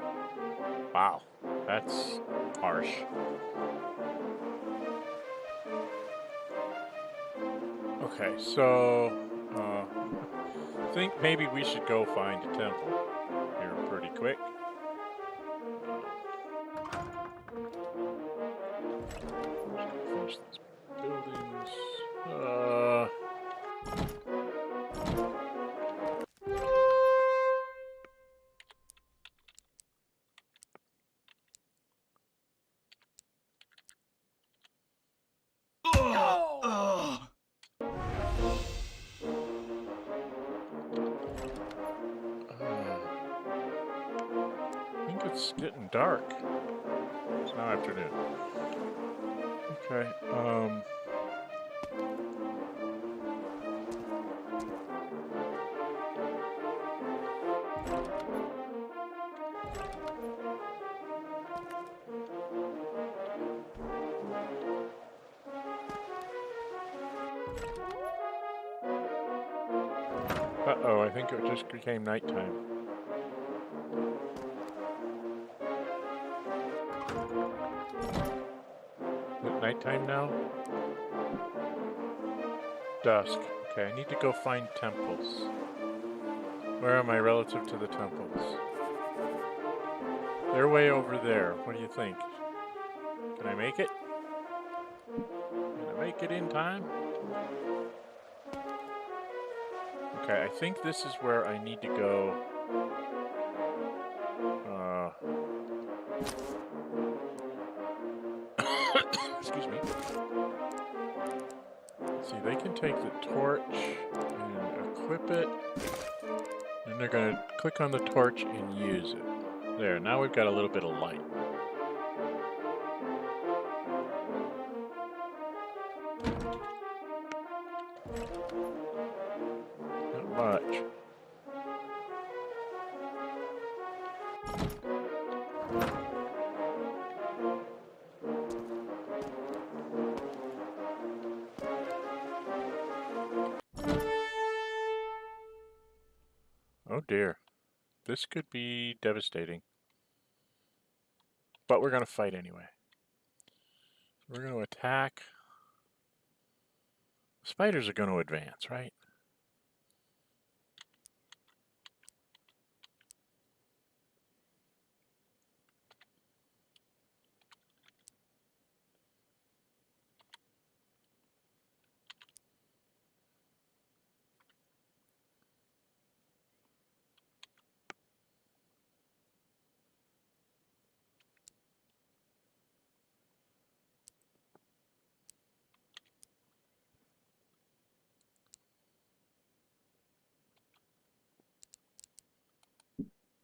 Wow. That's harsh. Okay, so I think maybe we should go find a temple here pretty quick. Finish these buildings. I think it's getting dark. It's now afternoon. Okay, uh-oh, I think it just became nighttime. Is it nighttime now? Dusk. Okay, I need to go find temples. Where am I relative to the temples? They're way over there. What do you think? Can I make it? Can I make it in time? Okay, I think this is where I need to go. Excuse me. See, they can take the torch and equip it. And they're going to click on the torch and use it. There, now we've got a little bit of light. Not much. Oh dear. This could be devastating. But we're going to fight anyway. We're going to attack. The spiders are going to advance, right?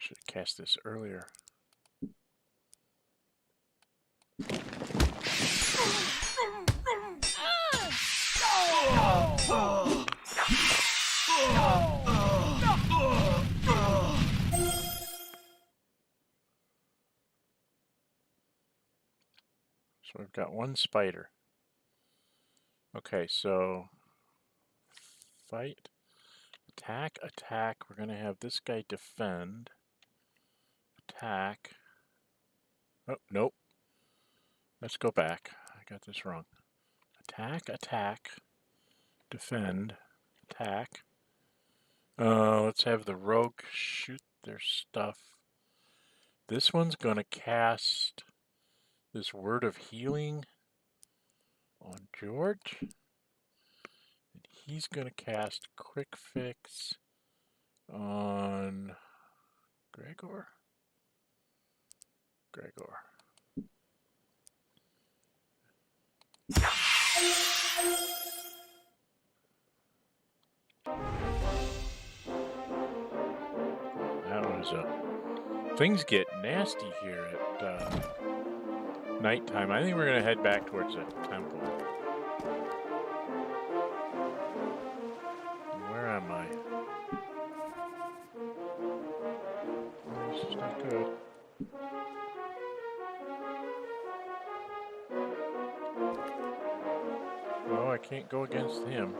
Should have cast this earlier. So we've got one spider. Okay, so fight, attack, attack. We're going to have this guy defend. Attack. Oh, nope. Let's go back. I got this wrong. Attack, attack, defend, attack. Let's have the rogue shoot their stuff. This one's going to cast this word of healing on George. And he's going to cast quick fix on Gregor. That was things get nasty here at nighttime. I think we're going to head back towards the temple. my. This is not good. Oh, I can't go against him.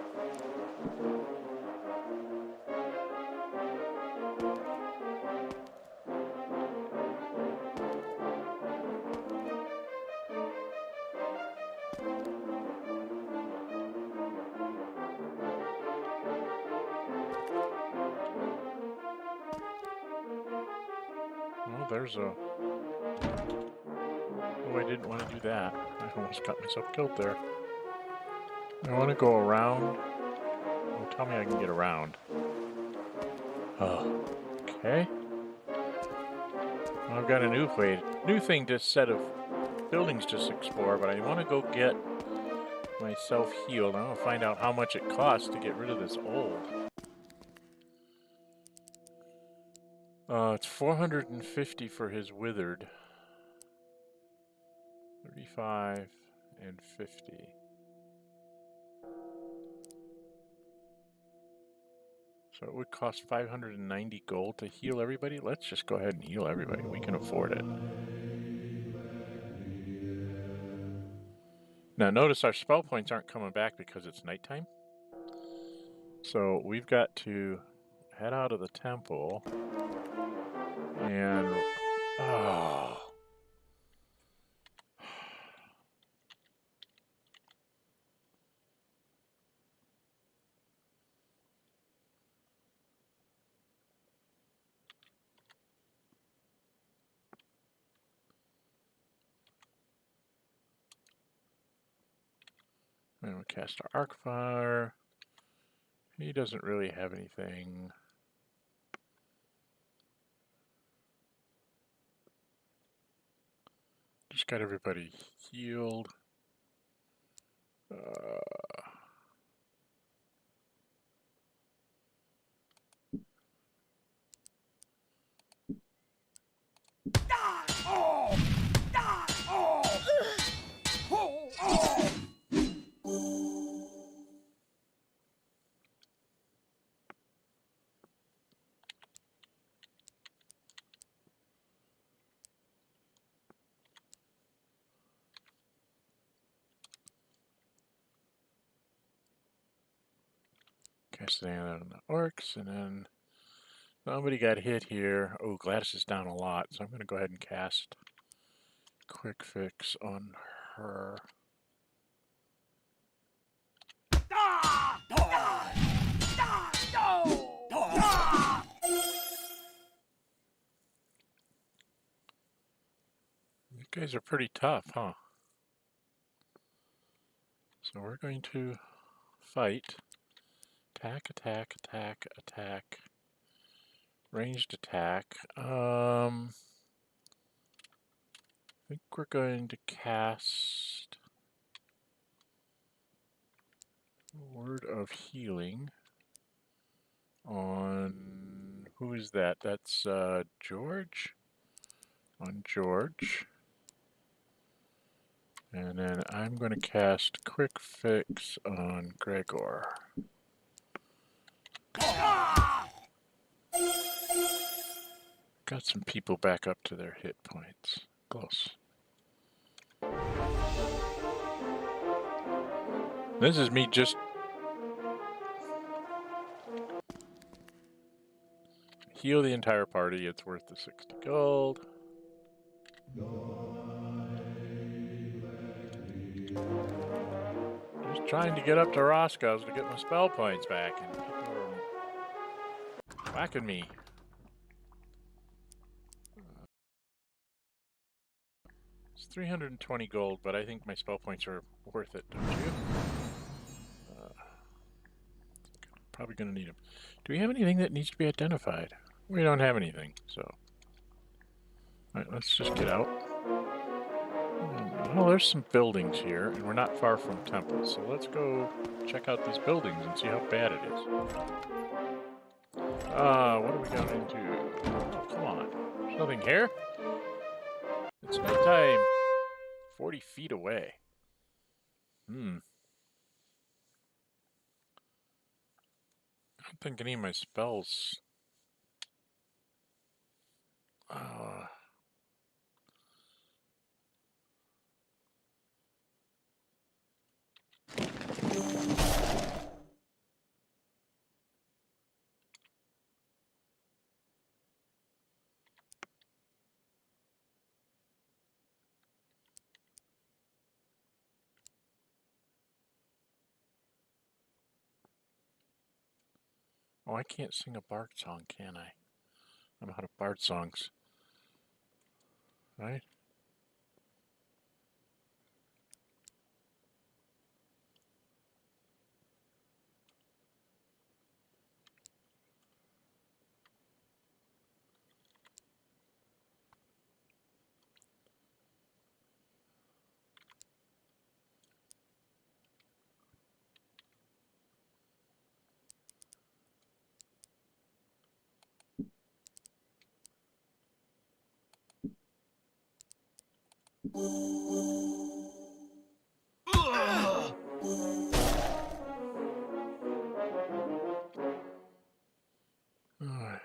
Oh, there's a... Oh, I didn't want to do that. I almost got myself killed there. I want to go around. Oh, tell me I can get around. Oh, okay. Well, I've got a new thing to set of buildings to explore, but I want to go get myself healed. I want to find out how much it costs to get rid of this old. It's 450 for his withered. 35 and 50. So it would cost 590 gold to heal everybody. Let's just go ahead and heal everybody. We can afford it. Now notice our spell points aren't coming back because it's nighttime. So we've got to head out of the temple and... Oh... And we'll cast our arc fire. He doesn't really have anything. Just got everybody healed. Cast it out on the orcs, and then somebody got hit here. Oh, Gladys is down a lot, so I'm going to go ahead and cast Quick Fix on her. You guys are pretty tough, huh? So we're going to fight. Attack, attack, attack, attack. Ranged attack. I think we're going to cast Word of Healing on... Who is that? That's George? On George. And then I'm going to cast Quick Fix on Gregor. Got some people back up to their hit points. Close. This is me just... Heal the entire party. It's worth the 60 gold. Just trying to get up to Roscoe's to get my spell points back, and people are whacking me. It's 320 gold, but I think my spell points are worth it, don't you? Probably going to need them. Do we have anything that needs to be identified? We don't have anything, so... Alright, let's just get out. Well, there's some buildings here, and we're not far from temples, so let's go check out these buildings and see how bad it is. What are we going into? Oh, come on. There's nothing here? It's nighttime. 40 feet away. don't think any of my spells... Oh, I can't sing a bard song, can I? I don't know how to bard songs. Right? Alright.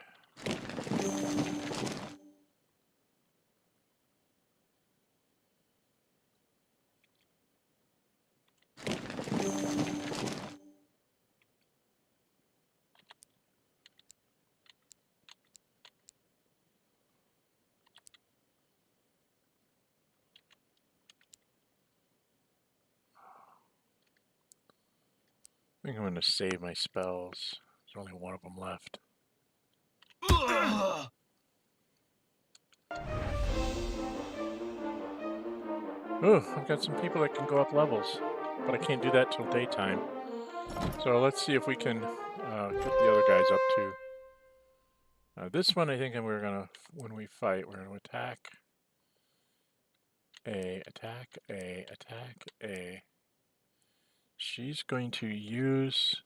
I think I'm going to save my spells. There's only one of them left. Ooh, I've got some people that can go up levels, but I can't do that till daytime. So let's see if we can get the other guys up too. This one, I think we're gonna, when we fight, we're gonna attack A, attack A, attack A. She's going to use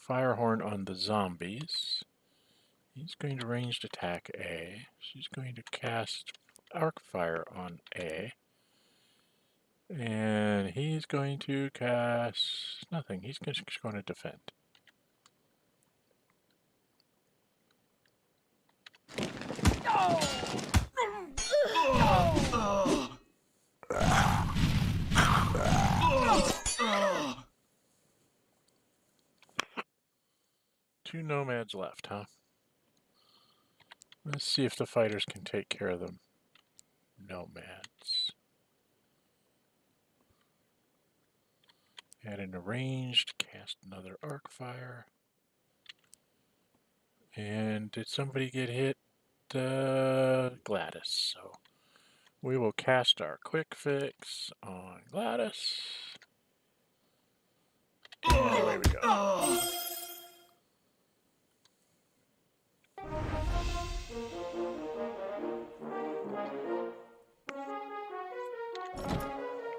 Firehorn on the zombies. He's going to ranged attack A. She's going to cast Arc Fire on A. And he's going to cast nothing. He's just going to defend. Two nomads left, huh? Let's see if the fighters can take care of them. Nomads. Add an arranged, cast another arc fire. And did somebody get hit? Gladys. So we will cast our quick fix on Gladys. And away we go.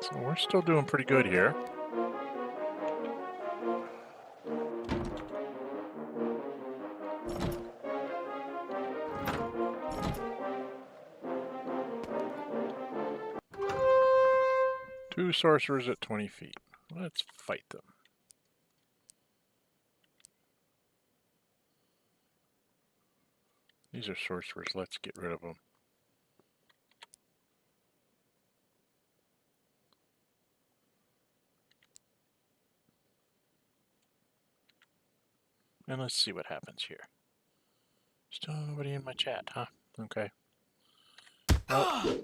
So we're still doing pretty good here. Two sorcerers at 20 feet. Let's fight them. These are sorcerers. Let's get rid of them. And let's see what happens here. Still nobody in my chat, huh? Okay. Well,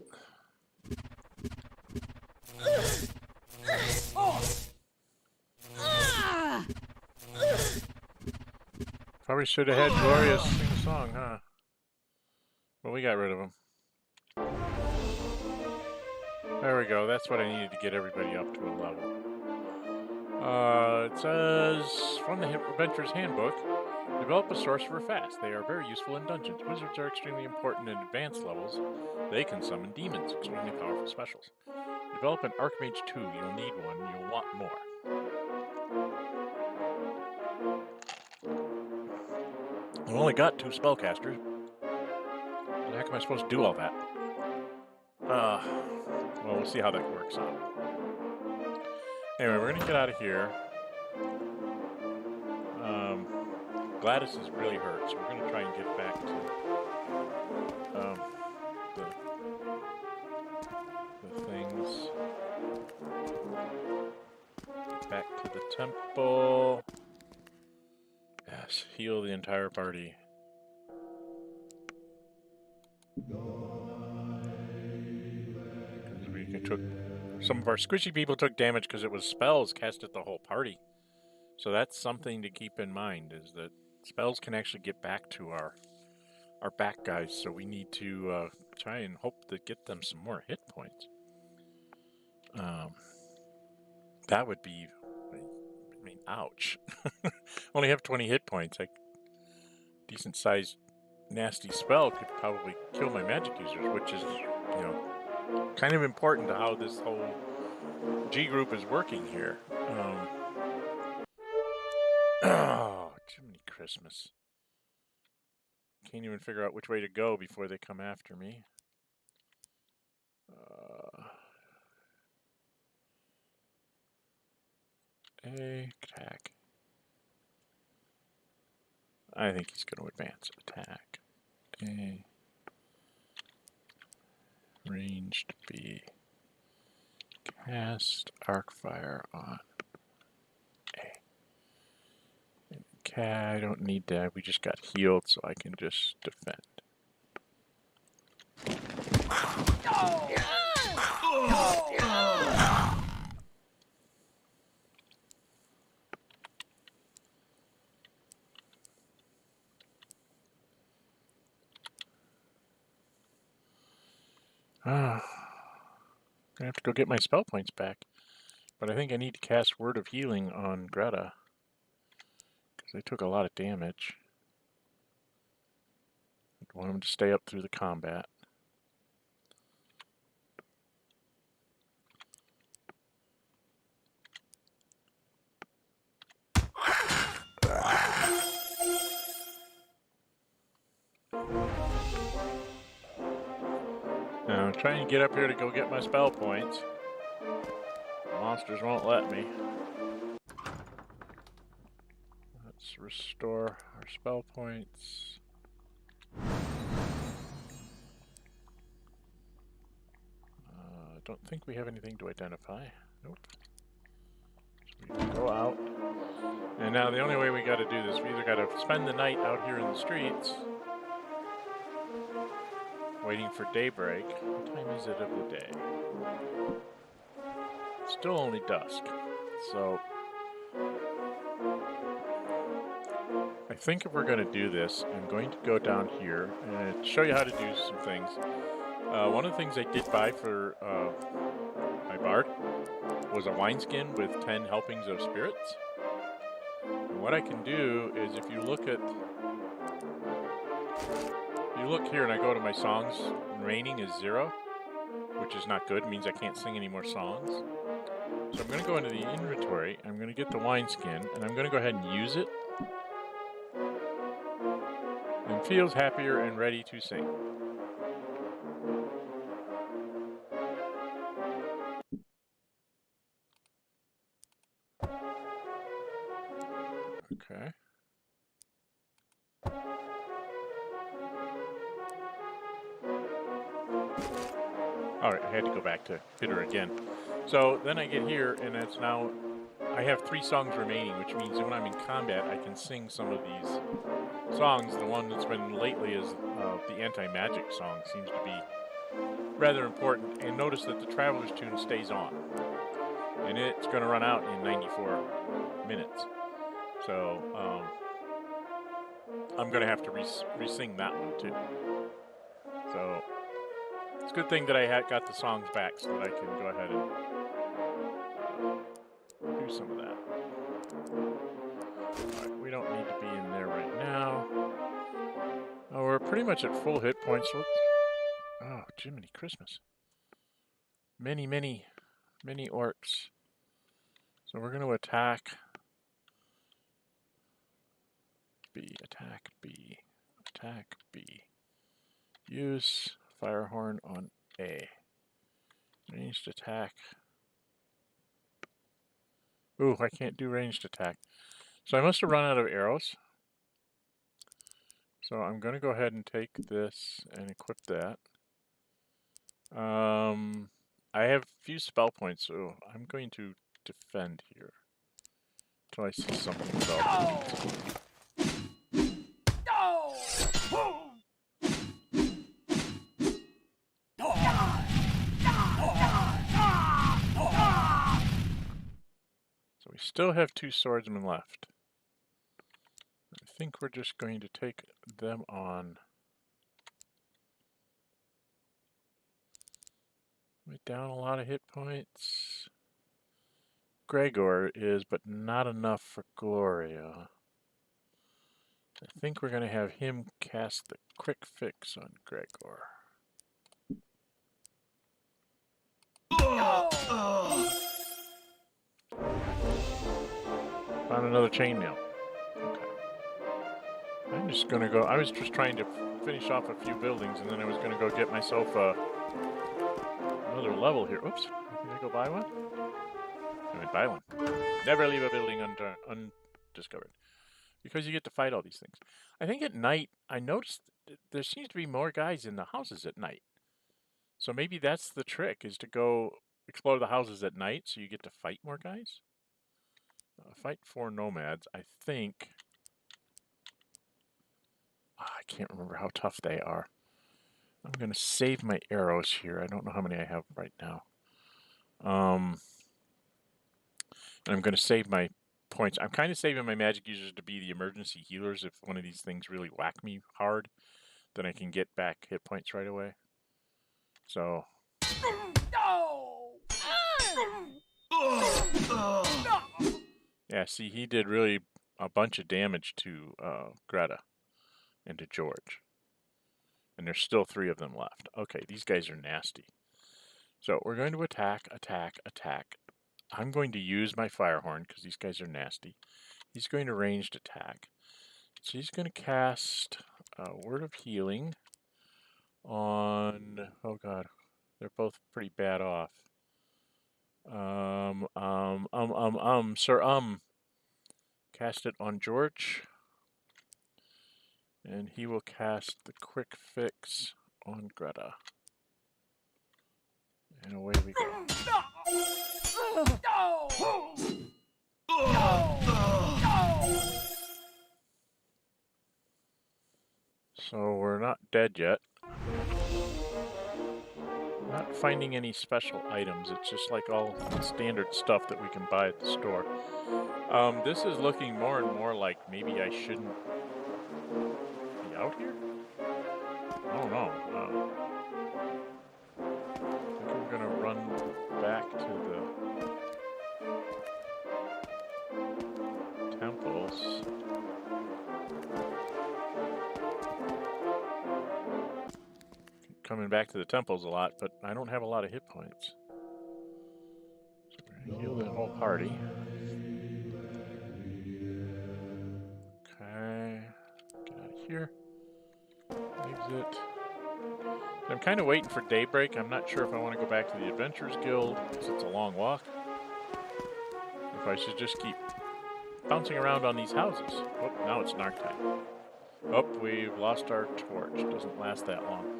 probably should have had Glorious sing a song, huh? Well, we got rid of him. There we go. That's what I needed to get everybody up to a level. It says, from the Adventurer's Handbook, develop a sorcerer fast. They are very useful in dungeons. Wizards are extremely important in advanced levels. They can summon demons, extremely powerful specials. Develop an Archmage 2. You'll need one. You'll want more. I've only got 2 spellcasters. How the heck am I supposed to do all that? Well, we'll see how that works out. Anyway, we're going to get out of here. Gladys is really hurt, so we're going to try and get back to the things. Get back to the temple. Yes, heal the entire party. We took some of our squishy people took damage because it was spells cast at the whole party. So that's something to keep in mind, is that spells can actually get back to our back guys, so we need to try and hope to get them some more hit points. That would be, I mean, ouch. Only have 20 hit points. Like, decent sized nasty spell could probably kill my magic users, which is, you know, kind of important to how this whole G group is working here. Oh, Jiminy Christmas. Can't even figure out which way to go before they come after me. Attack. I think he's going to advance attack. A. Ranged B. Cast Arcfire on A. Okay, I don't need that. We just got healed, so I can just defend. I'm gonna have to go get my spell points back. But I think I need to cast Word of Healing on Greta, because they took a lot of damage. I want them to stay up through the combat. Now I'm trying to get up here to go get my spell points. The monsters won't let me. Let's restore our spell points. I don't think we have anything to identify. Nope. So we can go out. And now the only way we got to do this, we either got to spend the night out here in the streets, waiting for daybreak. What time is it of the day? It's still only dusk. So I think if we're going to do this, I'm going to go down here and show you how to do some things. One of the things I did buy for my bard was a wineskin with 10 helpings of spirits. And what I can do is, if you look here and I go to my songs, remaining is 0, which is not good. It means I can't sing any more songs. So I'm going to go into the inventory, I'm going to get the wineskin, and I'm going to go ahead and use it. And feels happier and ready to sing. Okay. Alright, I had to go back to Bitter again. So then I get here, and it's now, I have 3 songs remaining, which means that when I'm in combat, I can sing some of these songs. The one that's been lately is the anti-magic song, seems to be rather important. And notice that the Traveler's Tune stays on. And it's going to run out in 94 minutes. So, I'm going to have to re-sing that one too. So, it's a good thing that I got the songs back so that I can go ahead and do some of that. Alright, we don't need to be in there right now. Oh, we're pretty much at full hit points. Oh, Jiminy Christmas. Many, many, many orcs. So we're going to attack B, attack B, attack B. Use Firehorn on A. Ranged attack. Ooh, I can't do ranged attack. So I must have run out of arrows. So I'm going to go ahead and take this and equip that. I have a few spell points, so I'm going to defend here until I see something about So we still have 2 swordsmen left. I think we're just going to take them on. We're down a lot of hit points. Gregor is, but not enough for Gloria. I think we're going to have him cast the quick fix on Gregor. Found another chainmail. Okay. I'm just going to go. I was just trying to finish off a few buildings, and then I was going to go get myself another level here. Oops. Did I go buy one? I went buy one. Never leave a building undiscovered. Because you get to fight all these things. I think at night, I noticed there seems to be more guys in the houses at night. So maybe that's the trick, is to go explore the houses at night so you get to fight more guys. Fight 4 nomads, I think. I can't remember how tough they are. I'm going to save my arrows here. I don't know how many I have right now. And I'm going to save my points. I'm kind of saving my magic users to be the emergency healers. If one of these things really whack me hard, then I can get back hit points right away. So. Yeah, see, he did really a bunch of damage to Greta and to George. And there's still 3 of them left. Okay, these guys are nasty. So we're going to attack, attack, attack. I'm going to use my fire horn because these guys are nasty. He's going to ranged attack. So he's going to cast Word of Healing on... Oh god, they're both pretty bad off. Sir, cast it on George. And he will cast the quick fix on Greta. And away we go. So we're not dead yet. Not finding any special items. It's just like all standard stuff that we can buy at the store. This is looking more and more like maybe I shouldn't be out here? I don't know. I think I'm going to run back to the temples. Coming back to the temples a lot, but I don't have a lot of hit points. So we're going to heal the whole party. Okay. Get out of here. Exit. I'm kind of waiting for daybreak. I'm not sure if I want to go back to the Adventurers Guild because it's a long walk. If I should just keep bouncing around on these houses. Oh, now it's night time. Oh, we've lost our torch. Doesn't last that long.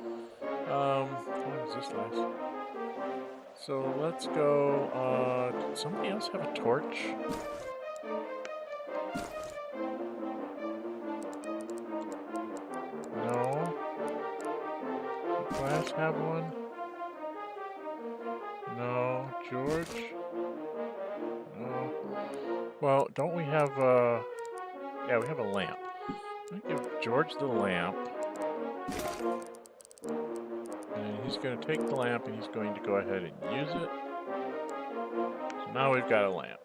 How long does this last? So let's go. Did somebody else have a torch? No. Did Glass have one? No. George? No. Well, don't we have yeah, we have a lamp. I'm gonna give George the lamp. And he's going to take the lamp and he's going to go ahead and use it. So now we've got a lamp.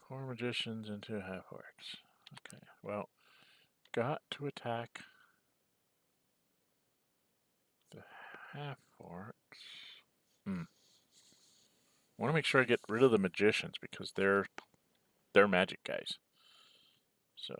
4 magicians and 2 half-orcs. Okay, well, got to attack the half-orcs. I want to make sure I get rid of the magicians because they're magic guys. So...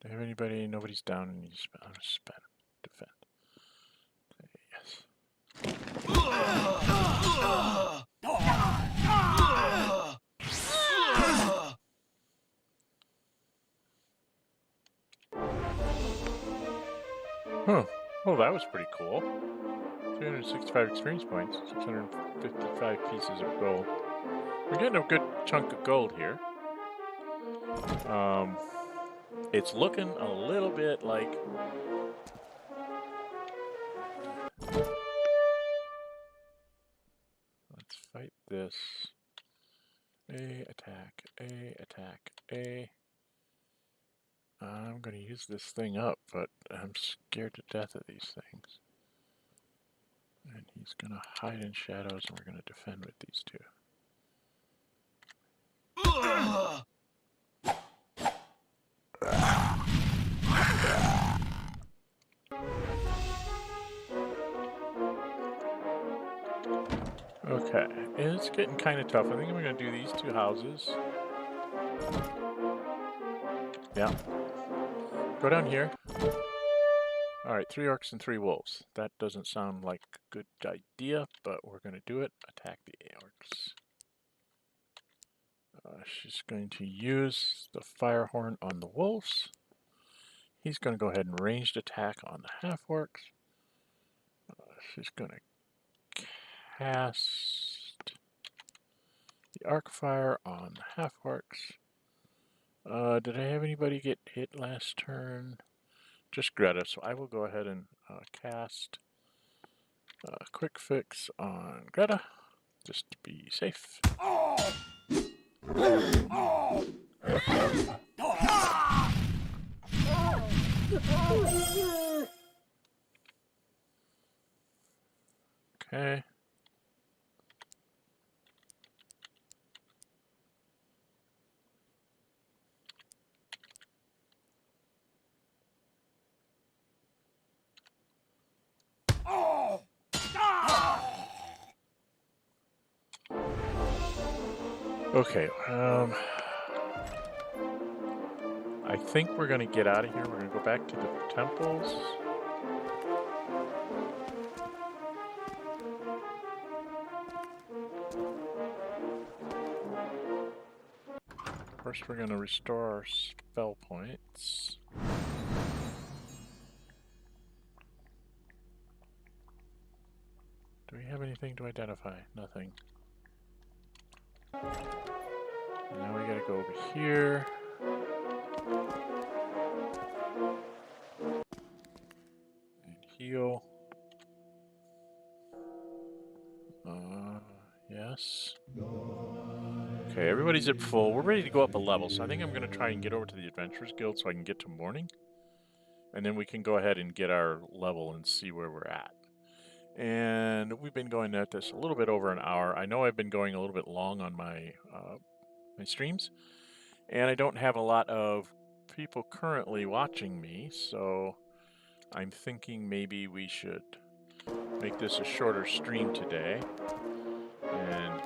Do I have anybody? Nobody's down and you spend. I'm spend. Defend. Yes. Huh. Well, that was pretty cool. 365 experience points, 655 pieces of gold. We're getting a good chunk of gold here. It's looking a little bit like... Let's fight this. A, attack, A, attack, A. I'm going to use this thing up, but I'm scared to death of these things. And he's going to hide in shadows, and we're going to defend with these two. Okay, it's getting kind of tough. I think I'm going to do these two houses. Yeah. Go down here. Alright, 3 orcs and 3 wolves. That doesn't sound like a good idea, but we're going to do it. Attack the orcs. She's going to use the fire horn on the wolves. He's going to go ahead and ranged attack on the half-orcs. She's going to cast the arc fire on the half-orcs. Did I have anybody get hit last turn? Just Greta, so I will go ahead and cast Quick Fix on Greta, just to be safe. Okay. Okay, I think we're going to get out of here. We're going to go back to the temples. First, we're going to restore our spell points. Do we have anything to identify? Nothing. Now we gotta go over here. And heal. Yes. Okay, everybody's at full. We're ready to go up a level, so I think I'm gonna try and get over to the Adventurers Guild so I can get to morning. And then we can go ahead and get our level and see where we're at. And we've been going at this a little bit over an hour. I know I've been going a little bit long on my my streams, and I don't have a lot of people currently watching me, so I'm thinking maybe we should make this a shorter stream today and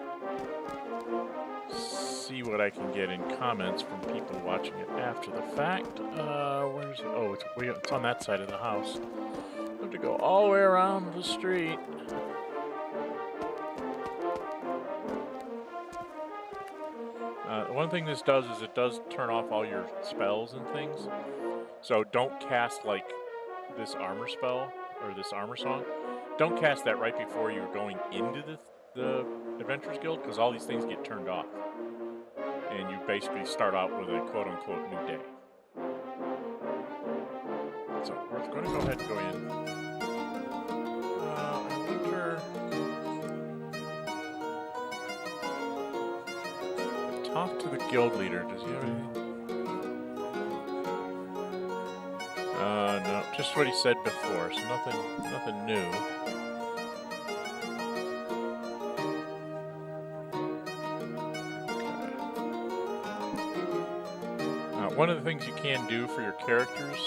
see what I can get in comments from people watching it after the fact. Where's it? Oh, it's on that side of the house. I have to go all the way around the street. One thing this does is it does turn off all your spells and things. So don't cast like this armor spell or this armor song. Don't cast that right before you're going into the Adventurers Guild, because all these things get turned off. And you basically start out with a quote-unquote new day. So we're going to go ahead and go in. Winter. Talk to the guild leader. Does he have anything? No, just what he said before, so nothing new. One of the things you can do for your characters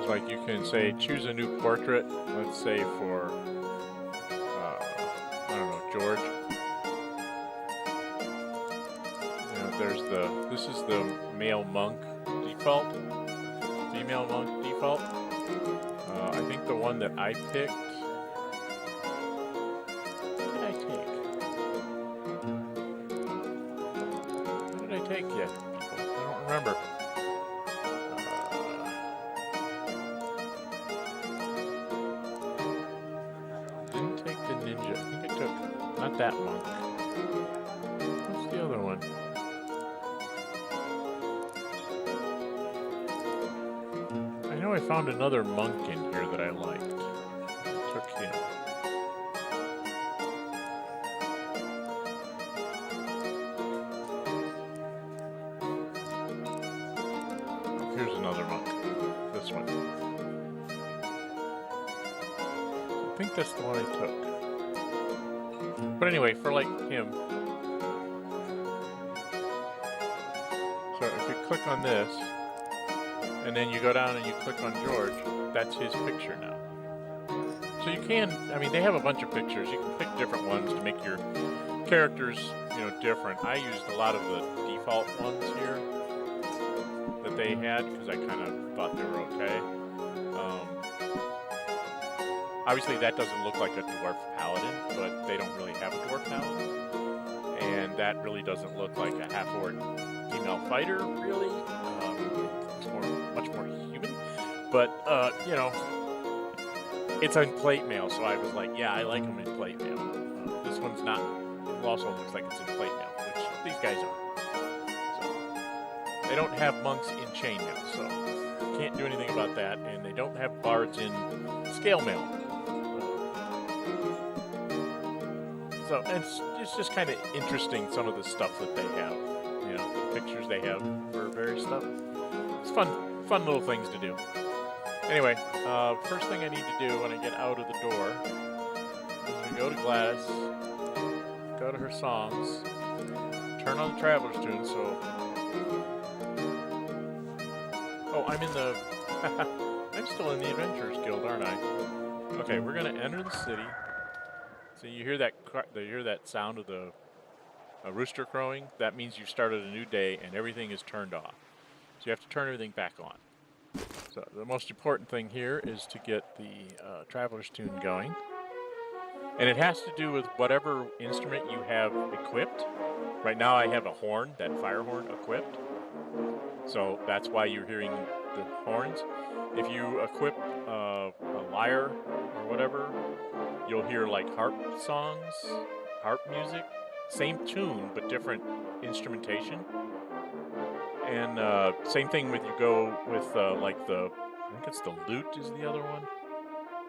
is like you can say choose a new portrait. Let's say for I don't know, George. You know, there's this is the male monk default, female monk default. I think the one that I picked. What did I take? What did I take yet, people? I don't remember. Didn't take the ninja. I think I took not that monk. What's the other one? I know I found another monk in here that I liked. I took him. Oh, here's another monk. This one. I think that's the one I took. But anyway, for like him. So if you click on this, and then you go down and you click on George, that's his picture now. So you can, I mean, they have a bunch of pictures. You can pick different ones to make your characters, you know, different. I used a lot of the default ones here that they had because I kind of thought they were okay. Obviously, that doesn't look like a dwarf paladin, but they don't really have a dwarf paladin. And that really doesn't look like a half-orc female fighter, really. It's much more human. But, you know, it's on plate mail, so I was like, yeah, I like them in plate mail. This one's not. It also looks like it's in plate mail, which these guys are. So, they don't have monks in chainmail, so can't do anything about that. And they don't have bards in scale mail. So it's just kind of interesting, some of the stuff that they have. You know, the pictures they have for various stuff. It's fun little things to do. Anyway, first thing I need to do when I get out of the door is we go to Gladys, go to her songs, turn on the Traveler's Tune, so... Oh, I'm in the... I'm still in the Adventurers Guild, aren't I? Okay, we're going to enter the city. So you hear that sound of the rooster crowing? That means you've started a new day and everything is turned off. So you have to turn everything back on. So the most important thing here is to get the Traveler's Tune going. And it has to do with whatever instrument you have equipped. Right now I have a horn, that fire horn equipped. So that's why you're hearing the horns. If you equip a lyre or whatever, you'll hear like harp songs, harp music. Same tune, but different instrumentation. And same thing with you go with like the, I think it's the lute is the other one.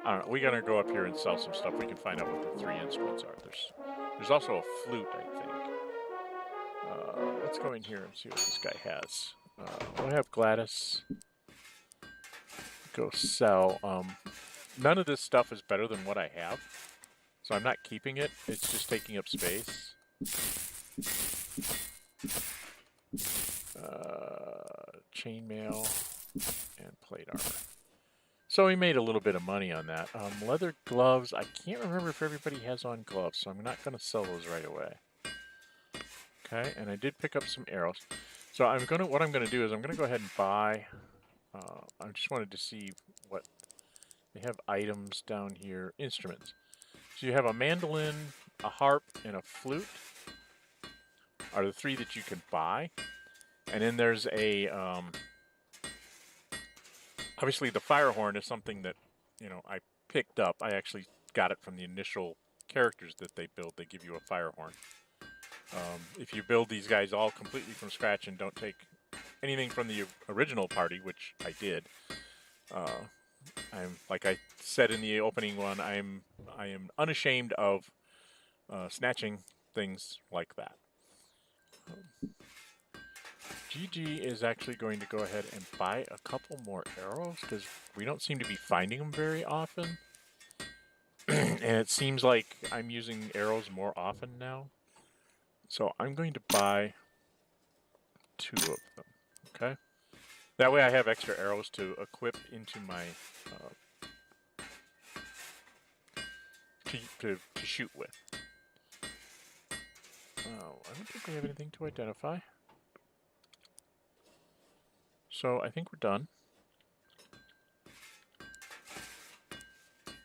I don't know. We gotta go up here and sell some stuff. We can find out what the 3 instruments are. There's also a flute, I think. Let's go in here and see what this guy has. We'll have Gladys go sell. None of this stuff is better than what I have, so I'm not keeping it. It's just taking up space. Chainmail and plate armor. So we made a little bit of money on that. Leather gloves. I can't remember if everybody has on gloves, so I'm not going to sell those right away. Okay, and I did pick up some arrows. So what I'm gonna do is I'm gonna go ahead and buy. I just wanted to see what they have items down here. Instruments. So you have a mandolin, a harp, and a flute. Are the 3 that you can buy. And then there's a, obviously the fire horn is something that, you know, I picked up. I actually got it from the initial characters that they build. They give you a fire horn. If you build these guys all completely from scratch and don't take anything from the original party, which I did, I'm, like I said in the opening one, I am unashamed of snatching things like that. GG is actually going to go ahead and buy a couple more arrows because we don't seem to be finding them very often. And it seems like I'm using arrows more often now. So I'm going to buy 2 of them, okay? That way I have extra arrows to equip into my, to shoot with. Oh, I don't think we have anything to identify. So I think we're done.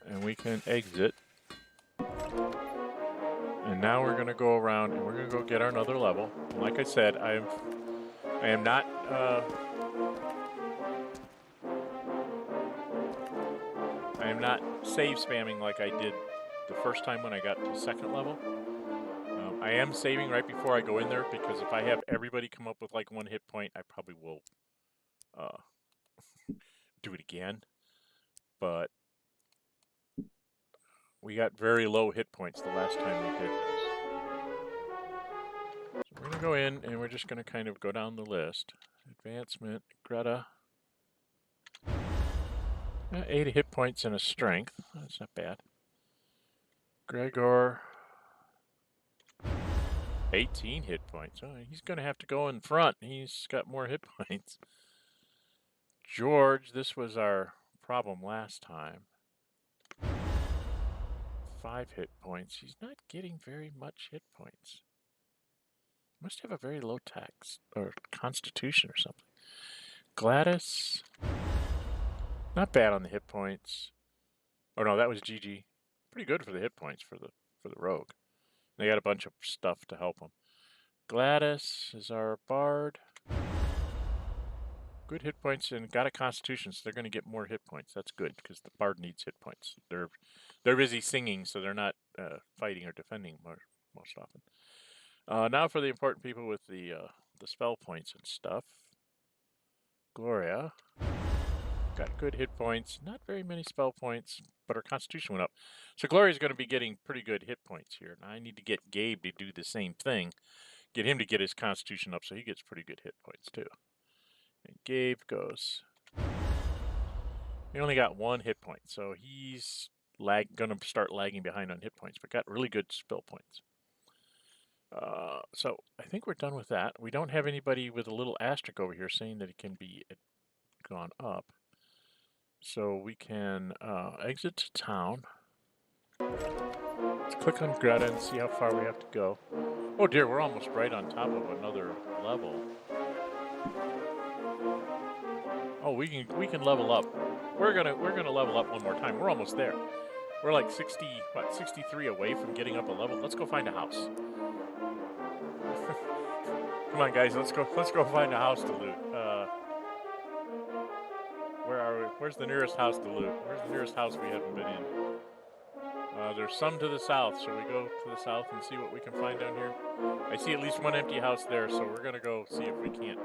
And we can exit. And now we're going to go around and we're going to go get our another level. And like I said, I am not save spamming like I did the first time when I got to second level. I am saving right before I go in there because if I have everybody come up with like 1 hit point, I probably will do it again. But we got very low hit points the last time we did this. So we're going to go in and we're just going to kind of go down the list. Advancement, Greta. 8 hit points and a strength. That's not bad. Gregor. 18 hit points. Oh, he's going to have to go in front. He's got more hit points. George, this was our problem last time. 5 hit points. He's not getting very much hit points. Must have a very low tax or constitution or something. Gladys. Not bad on the hit points. Oh no, that was GG. Pretty good for the hit points for the rogue. They got a bunch of stuff to help them. Gladys is our bard. Good hit points and got a constitution, so they're going to get more hit points. That's good because the bard needs hit points. They're busy singing, so they're not fighting or defending most often. Now for the important people with the spell points and stuff. Gloria got good hit points, not very many spell points, but her constitution went up. So Gloria's going to be getting pretty good hit points here. Now I need to get Gabe to do the same thing. Get him to get his constitution up so he gets pretty good hit points too. And Gabe goes. He only got 1 hit point, so he's going to start lagging behind on hit points, but got really good spell points. So I think we're done with that. We don't have anybody with a little asterisk over here saying that it can be gone up. So we can exit to town. Let's click on Greta and see how far we have to go. Oh dear, we're almost right on top of another level. Oh, we can level up. We're gonna level up one more time. We're almost there. We're like 63 away from getting up a level. Let's go find a house. Come on, guys. Let's go find a house to loot. Where are we? Where's the nearest house to loot? Where's the nearest house we haven't been in? There's some to the south. Shall we go to the south and see what we can find down here? I see at least 1 empty house there, so we're gonna go see if we can't.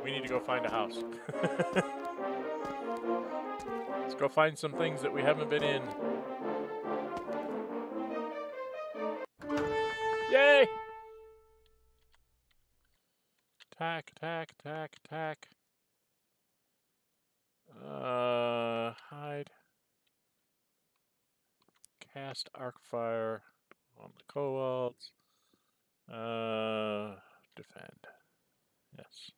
We need to go find a house. Let's go find some things that we haven't been in. Yay! Attack, attack, attack, attack. Hide. Cast Arcfire on the kobolds. Defend. Yes.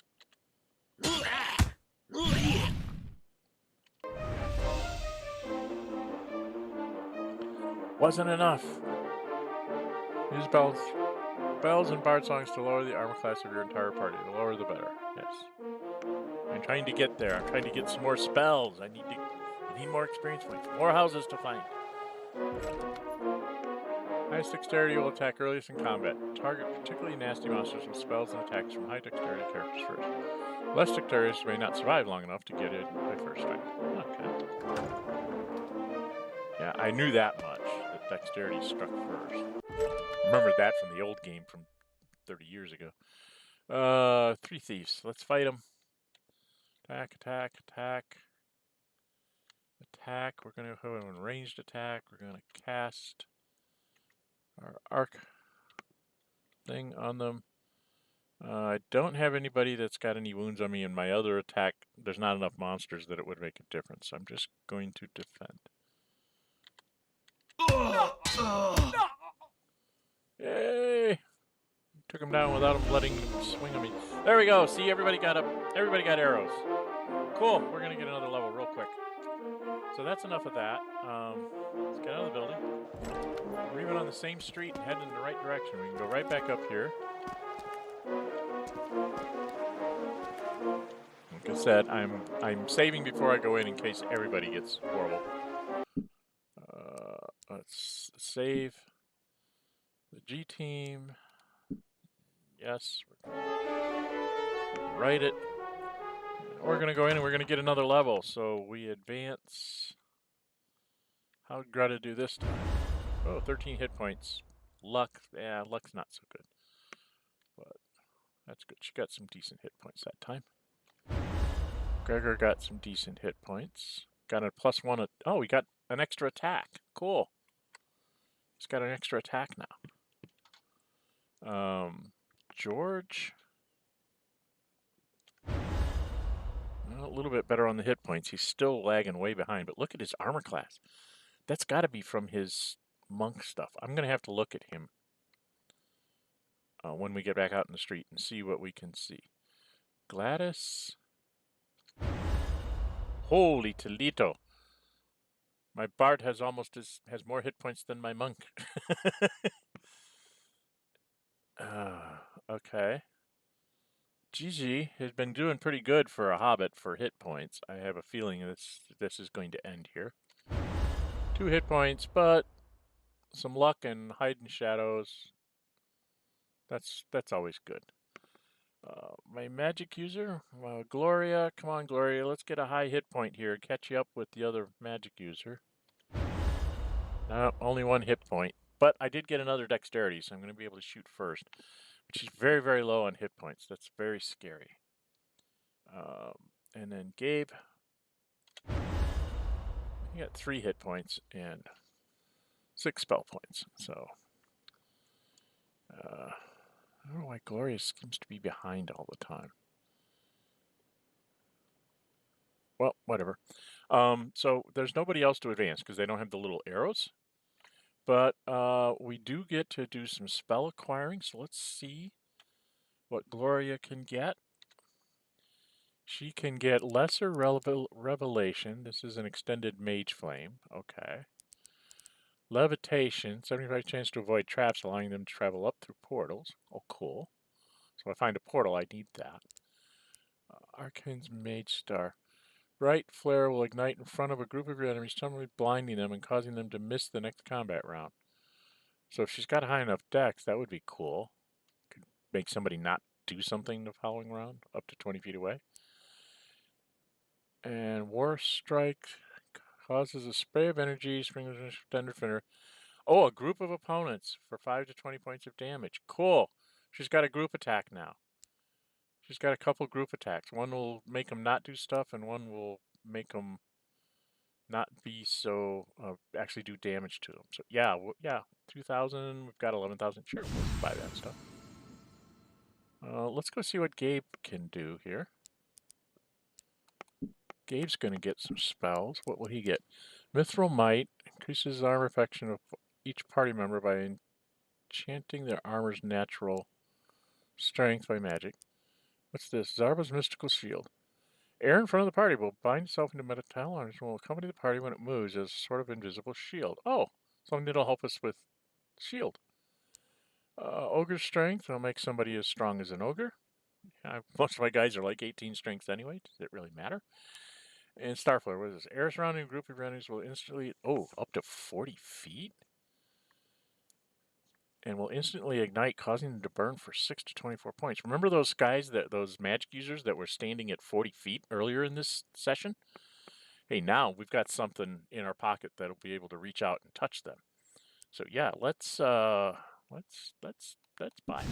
Wasn't enough. Use bells and bard songs to lower the armor class of your entire party. The lower the better. Yes. I'm trying to get there. I'm trying to get some more spells. I need more experience points. More houses to find. Highest dexterity will attack earliest in combat. Target particularly nasty monsters with spells and attacks from high dexterity characters first. Less dexterity may not survive long enough to get it by first strike. Okay. Yeah, I knew that much, that dexterity struck first. Remember that from the old game from 30 years ago. 3 thieves. Let's fight them. Attack, attack, attack. Attack. We're going to have an ranged attack. We're going to cast our arc thing on them. I don't have anybody that's got any wounds on me in my other attack. There's not enough monsters that it would make a difference. I'm just going to defend. Yay! Took him down without him letting him swing on me. There we go. See, everybody got arrows. Cool. We're gonna get another level real quick. So that's enough of that. Let's get out of the building. We're even on the same street and heading in the right direction. We can go right back up here. said, I'm saving before I go in case everybody gets horrible. Let's save the G team. Yes, write it. We're gonna go in and we're gonna get another level. So we advance. How did Greta do this time? Oh, 13 hit points. Luck, yeah, luck's not so good. But that's good. She got some decent hit points that time. Gregor got some decent hit points. Got a +1. Oh, we got an extra attack. Cool. He's got an extra attack now. George. Well, a little bit better on the hit points. He's still lagging way behind, but look at his armor class. That's got to be from his monk stuff. I'm going to have to look at him when we get back out in the street and see what we can see. Gladys. Holy Toledo. My bard has more hit points than my monk. Okay. Gigi has been doing pretty good for a hobbit for hit points. I have a feeling this is going to end here. 2 hit points, but some luck and hiding shadows. That's always good. My magic user, Gloria. Come on, Gloria. Let's get a high hit point here. Catch you up with the other magic user. Only 1 hit point. But I did get another dexterity, so I'm going to be able to shoot first. But she's very, very low on hit points. That's very scary. And then Gabe. He got 3 hit points and 6 spell points. So, I don't know why Gloria seems to be behind all the time. Well, whatever. So there's nobody else to advance because they don't have the little arrows. But we do get to do some spell acquiring. So let's see what Gloria can get. She can get Lesser Revelation. This is an extended Mage Flame. Okay. Levitation, 75 chance to avoid traps, allowing them to travel up through portals. Oh, cool. So if I find a portal, I need that. Arcane's Mage Star. Bright flare will ignite in front of a group of your enemies, suddenly blinding them and causing them to miss the next combat round. So if she's got a high enough dex, that would be cool. Could make somebody not do something the following round, up to 20 feet away. And War Strike causes a spray of energy, springs thunder finger. Oh, a group of opponents for 5 to 20 points of damage. Cool. She's got a group attack now. She's got a couple group attacks. One will make them not do stuff, and one will make them not be so, actually do damage to them. So, yeah, 2,000. We've got 11,000. Sure, we'll buy that stuff. Let's go see what Gabe can do here. Gabe's going to get some spells. What will he get? Mithril Might increases armor affection of each party member by enchanting their armor's natural strength by magic. What's this? Zarba's Mystical Shield. Air in front of the party will bind itself into metal arms and will accompany the party when it moves as a sort of invisible shield. Oh, something that'll help us with shield. Ogre's Strength will make somebody as strong as an ogre. Most of my guys are like 18 strengths anyway. Does it really matter? And Starflare, what is this? Air surrounding a group of enemies will instantly... Oh, up to 40 feet? And will instantly ignite, causing them to burn for 6 to 24 points. Remember those guys, those magic users that were standing at 40 feet earlier in this session? Hey, now we've got something in our pocket that'll be able to reach out and touch them. So yeah, let's buy that.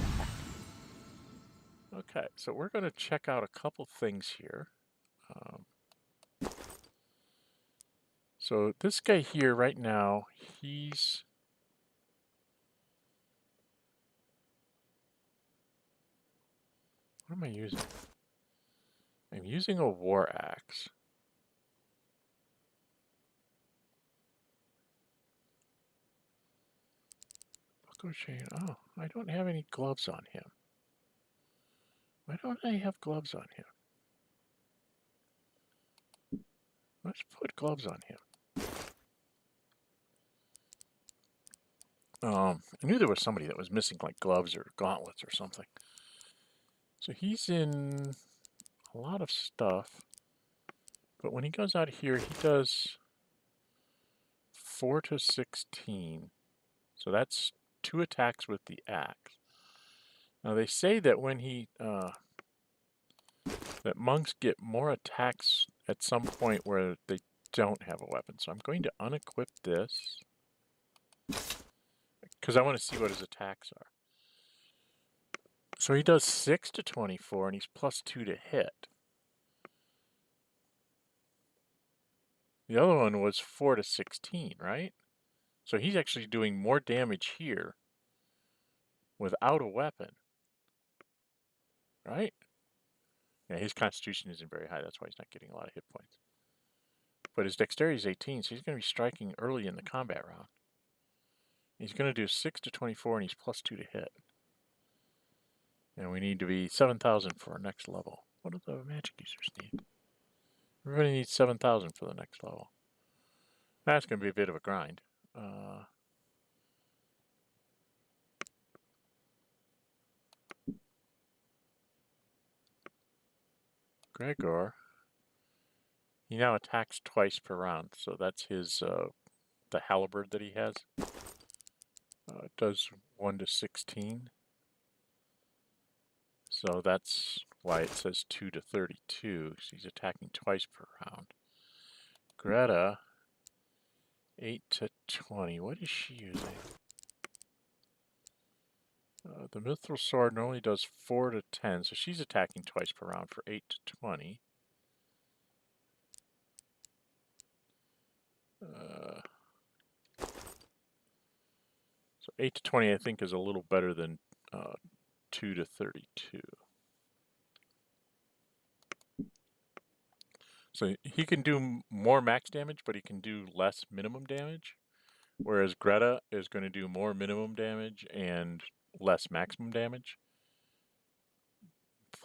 Okay, so we're going to check out a couple things here. So this guy here right now, he's... What am I using? I'm using a war axe. Buckle chain. Oh, I don't have any gloves on him. Why don't I have gloves on him? Let's put gloves on him. I knew there was somebody that was missing like gloves or gauntlets or something. So he's in a lot of stuff. But when he goes out here, he does 4 to 16. So that's 2 attacks with the axe. Now they say that when he that monks get more attacks at some point where they don't have a weapon. So I'm going to unequip this because I want to see what his attacks are. So he does 6 to 24 and he's +2 to hit. The other one was 4 to 16, right? So he's actually doing more damage here without a weapon, right? Yeah, his constitution isn't very high. That's why he's not getting a lot of hit points. But his dexterity is 18, so he's going to be striking early in the combat round. He's going to do 6 to 24, and he's +2 to hit. And we need to be 7,000 for our next level. What do the magic users need? Everybody needs 7,000 for the next level. That's going to be a bit of a grind. Gregor, he now attacks twice per round, so that's his the halberd that he has. It does 1 to 16. So that's why it says 2 to 32. So he's attacking twice per round. Greta, 8 to 20. What is she using? The mithril sword normally does 4 to 10, so she's attacking twice per round for 8 to 20. So 8 to 20 I think is a little better than 2 to 32. So he can do more max damage, but he can do less minimum damage. Whereas Greta is going to do more minimum damage and less maximum damage.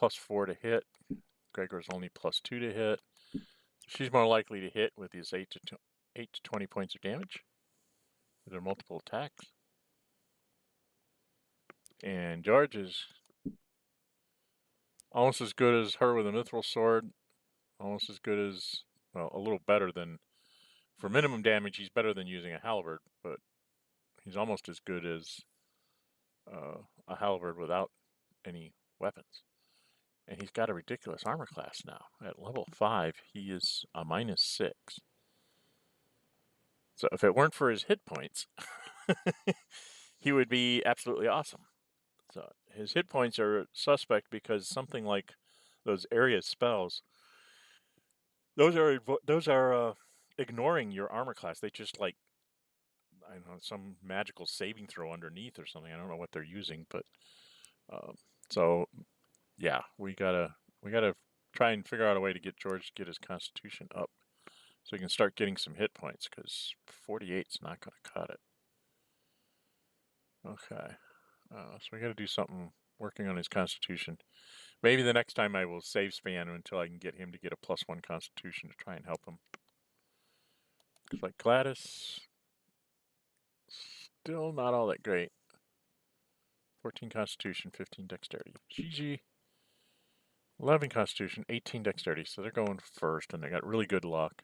+4 to hit. Gregor's only +2 to hit. She's more likely to hit with his 8 to 20 points of damage. There are multiple attacks. And George is almost as good as her with a mithril sword. Almost as good as, well, a little better than, for minimum damage, he's better than using a halberd, but he's almost as good as a halberd without any weapons. And he's got a ridiculous armor class now. At level 5, he is a -6. So if it weren't for his hit points, he would be absolutely awesome. So his hit points are suspect because something like those area spells, those are ignoring your armor class. They just, like, I don't know, some magical saving throw underneath or something. I don't know what they're using, but so yeah, we gotta try and figure out a way to get George to get his constitution up so he can start getting some hit points, because 48's not going to cut it. Okay, so we got to do something working on his constitution. Maybe the next time I will save span until I can get him to get a +1 constitution to try and help him. Looks like Gladys, still not all that great. 14 constitution, 15 dexterity. Gigi, 11 constitution, 18 dexterity. So they're going first, and they got really good luck.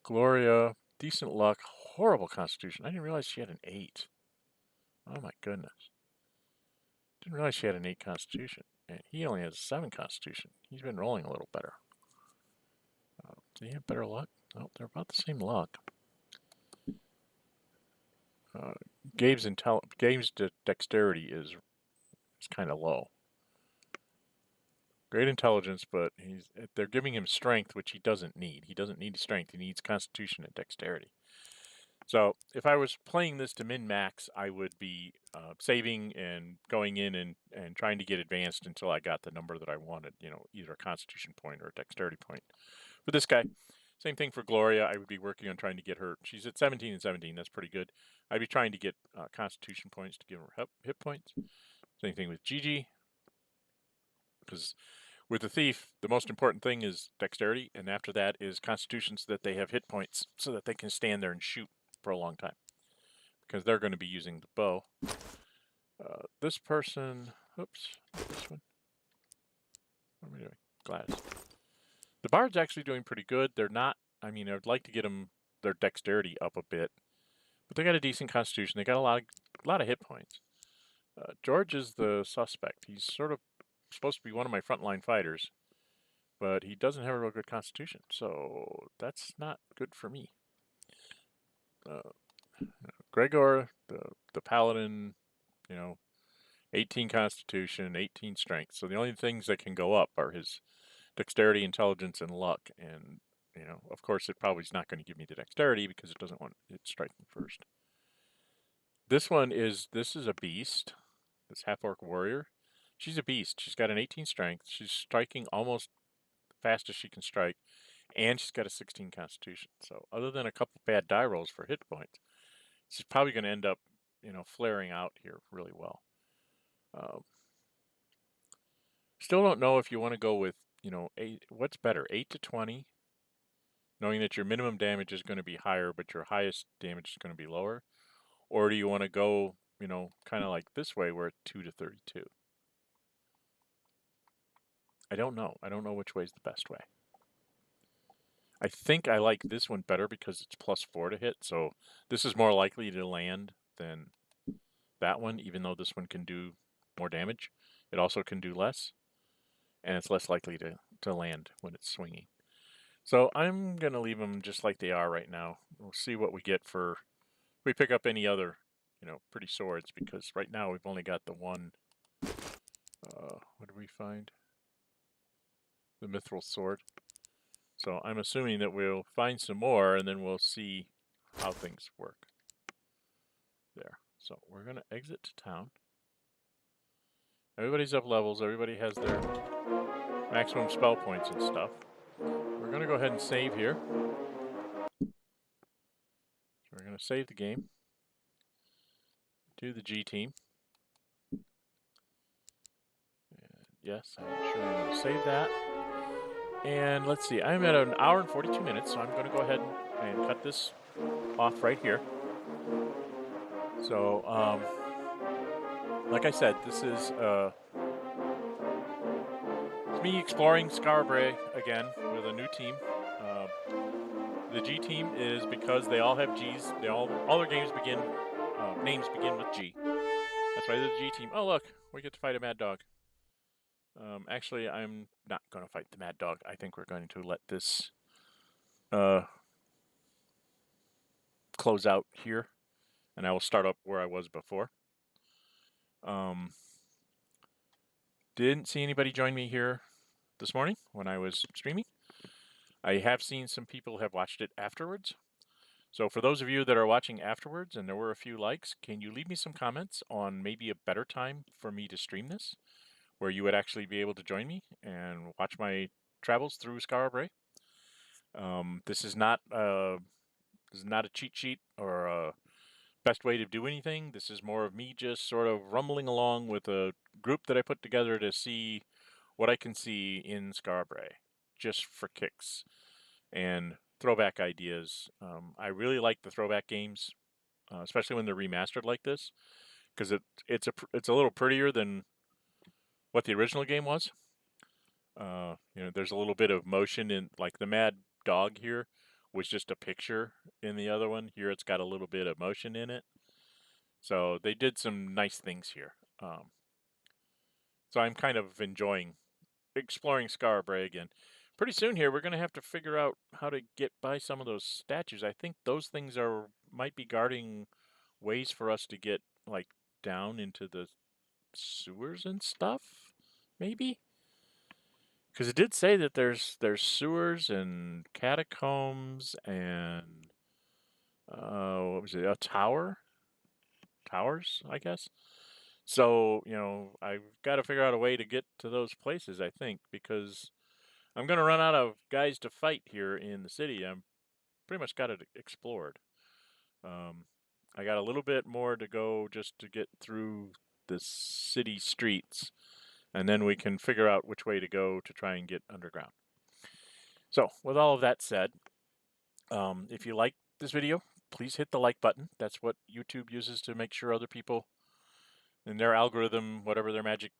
Gloria, decent luck, horrible constitution. I didn't realize she had an 8. Oh my goodness. Didn't realize she had an 8 constitution. And he only has a 7 constitution. He's been rolling a little better. Do you have better luck? No, they're about the same luck. Gabe's dexterity is kind of low. Great intelligence, but they're giving him strength, which he doesn't need. He doesn't need strength. He needs constitution and dexterity. So if I was playing this to min-max, I would be saving and going in and trying to get advanced until I got the number that I wanted, you know, either a constitution point or a dexterity point. For this guy, same thing for Gloria. I would be working on trying to get her. She's at 17 and 17. That's pretty good. I'd be trying to get constitution points to give her hit points. Same thing with Gigi. Because with the thief, the most important thing is dexterity, and after that is constitution, so that they have hit points so that they can stand there and shoot for a long time, because they're going to be using the bow. This person, oops, this one. What am I doing? Gladys. The Bard's actually doing pretty good. They're not, I mean, I'd like to get them their dexterity up a bit, but they got a decent constitution. They got a lot of hit points. George is the suspect. He's sort of supposed to be one of my frontline fighters, but he doesn't have a real good constitution, so that's not good for me. Gregor, the paladin, 18 constitution, 18 strength. So the only things that can go up are his dexterity, intelligence, and luck. And, of course, it probably is not going to give me the dexterity because it doesn't want it striking first. This is a beast. This half-orc warrior. She's a beast. She's got an 18 strength. She's striking almost fast as she can strike. And she's got a 16 constitution. So other than a couple bad die rolls for hit points, she's probably going to end up, flaring out here really well. Still don't know if you want to go with, what's better, 8 to 20, knowing that your minimum damage is going to be higher, but your highest damage is going to be lower? Or do you want to go, kind of like this way where it's 2 to 32? I don't know. I don't know which way is the best way. I think I like this one better because it's +4 to hit, so this is more likely to land than that one, even though this one can do more damage. It also can do less, and it's less likely to land when it's swinging. So I'm going to leave them just like they are right now. We'll see what we get if we pick up any other, pretty swords, because right now we've only got the one, what did we find? The mithril sword. So I'm assuming that we'll find some more, and then we'll see how things work. There. So we're going to exit to town. Everybody's up levels. Everybody has their maximum spell points and stuff. We're going to go ahead and save here. So we're going to save the game. Do the G team. And yes, I'm sure I'm going to save that. And let's see, I'm at an hour and 42 minutes, so I'm going to go ahead and cut this off right here. So, like I said, this is it's me exploring Skara Brae again with a new team. The G team is because they all have G's. All their games names begin with G. That's why they're the G team. Oh look, we get to fight a mad dog. Actually, I'm not going to fight the mad dog. I think we're going to let this close out here, and I will start up where I was before. Didn't see anybody join me here this morning when I was streaming. I have seen some people have watched it afterwards. So for those of you that are watching afterwards, and there were a few likes, can you leave me some comments on maybe a better time for me to stream this, where you would actually be able to join me and watch my travels through Skara Brae? This is not a cheat sheet or a best way to do anything. This is more of me just sort of rumbling along with a group that I put together to see what I can see in Skara Brae, just for kicks and throwback ideas. I really like the throwback games, especially when they're remastered like this, because it's a little prettier than what the original game was. There's a little bit of motion in, like the mad dog here was just a picture in the other one. Here it's got a little bit of motion in it. So they did some nice things here. So I'm kind of enjoying exploring Skara Brae again. Pretty soon here, we're going to have to figure out how to get by some of those statues. I think those things might be guarding ways for us to get, like, down into the sewers and stuff, maybe? Because it did say that there's sewers and catacombs and, what was it, a tower? Towers, I guess? So, I've got to figure out a way to get to those places, I think, because I'm going to run out of guys to fight here in the city. I'm pretty much got it explored. I got a little bit more to go just to get through the city streets, and then we can figure out which way to go to try and get underground. So, with all of that said, if you like this video, please hit the like button. That's what YouTube uses to make sure other people in their algorithm, whatever their magic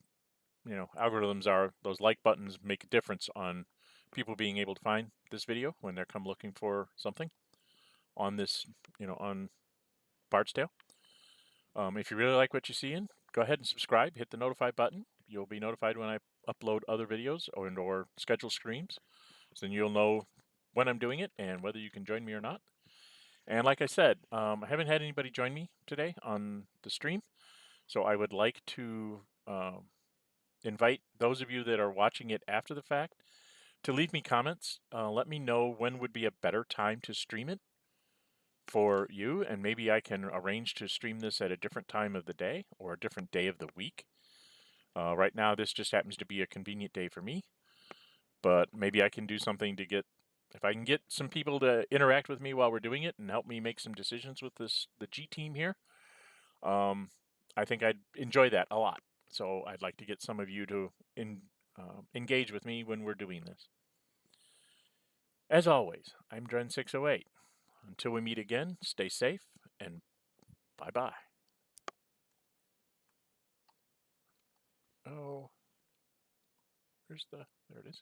algorithms are, those like buttons make a difference on people being able to find this video when they're come looking for something on this, on Bard's Tale. If you really like what you're seeing, go ahead and subscribe, hit the notify button. You'll be notified when I upload other videos or schedule streams. So then you'll know when I'm doing it and whether you can join me or not. And like I said, I haven't had anybody join me today on the stream. So I would like to invite those of you that are watching it after the fact to leave me comments. Let me know when would be a better time to stream it for you, and maybe I can arrange to stream this at a different time of the day or a different day of the week. Right now, this just happens to be a convenient day for me, but maybe I can do something to if I can get some people to interact with me while we're doing it and help me make some decisions with the G team here. I think I'd enjoy that a lot. So I'd like to get some of you to engage with me when we're doing this. As always, I'm Dren608. Until we meet again, stay safe and bye-bye. Oh, there it is.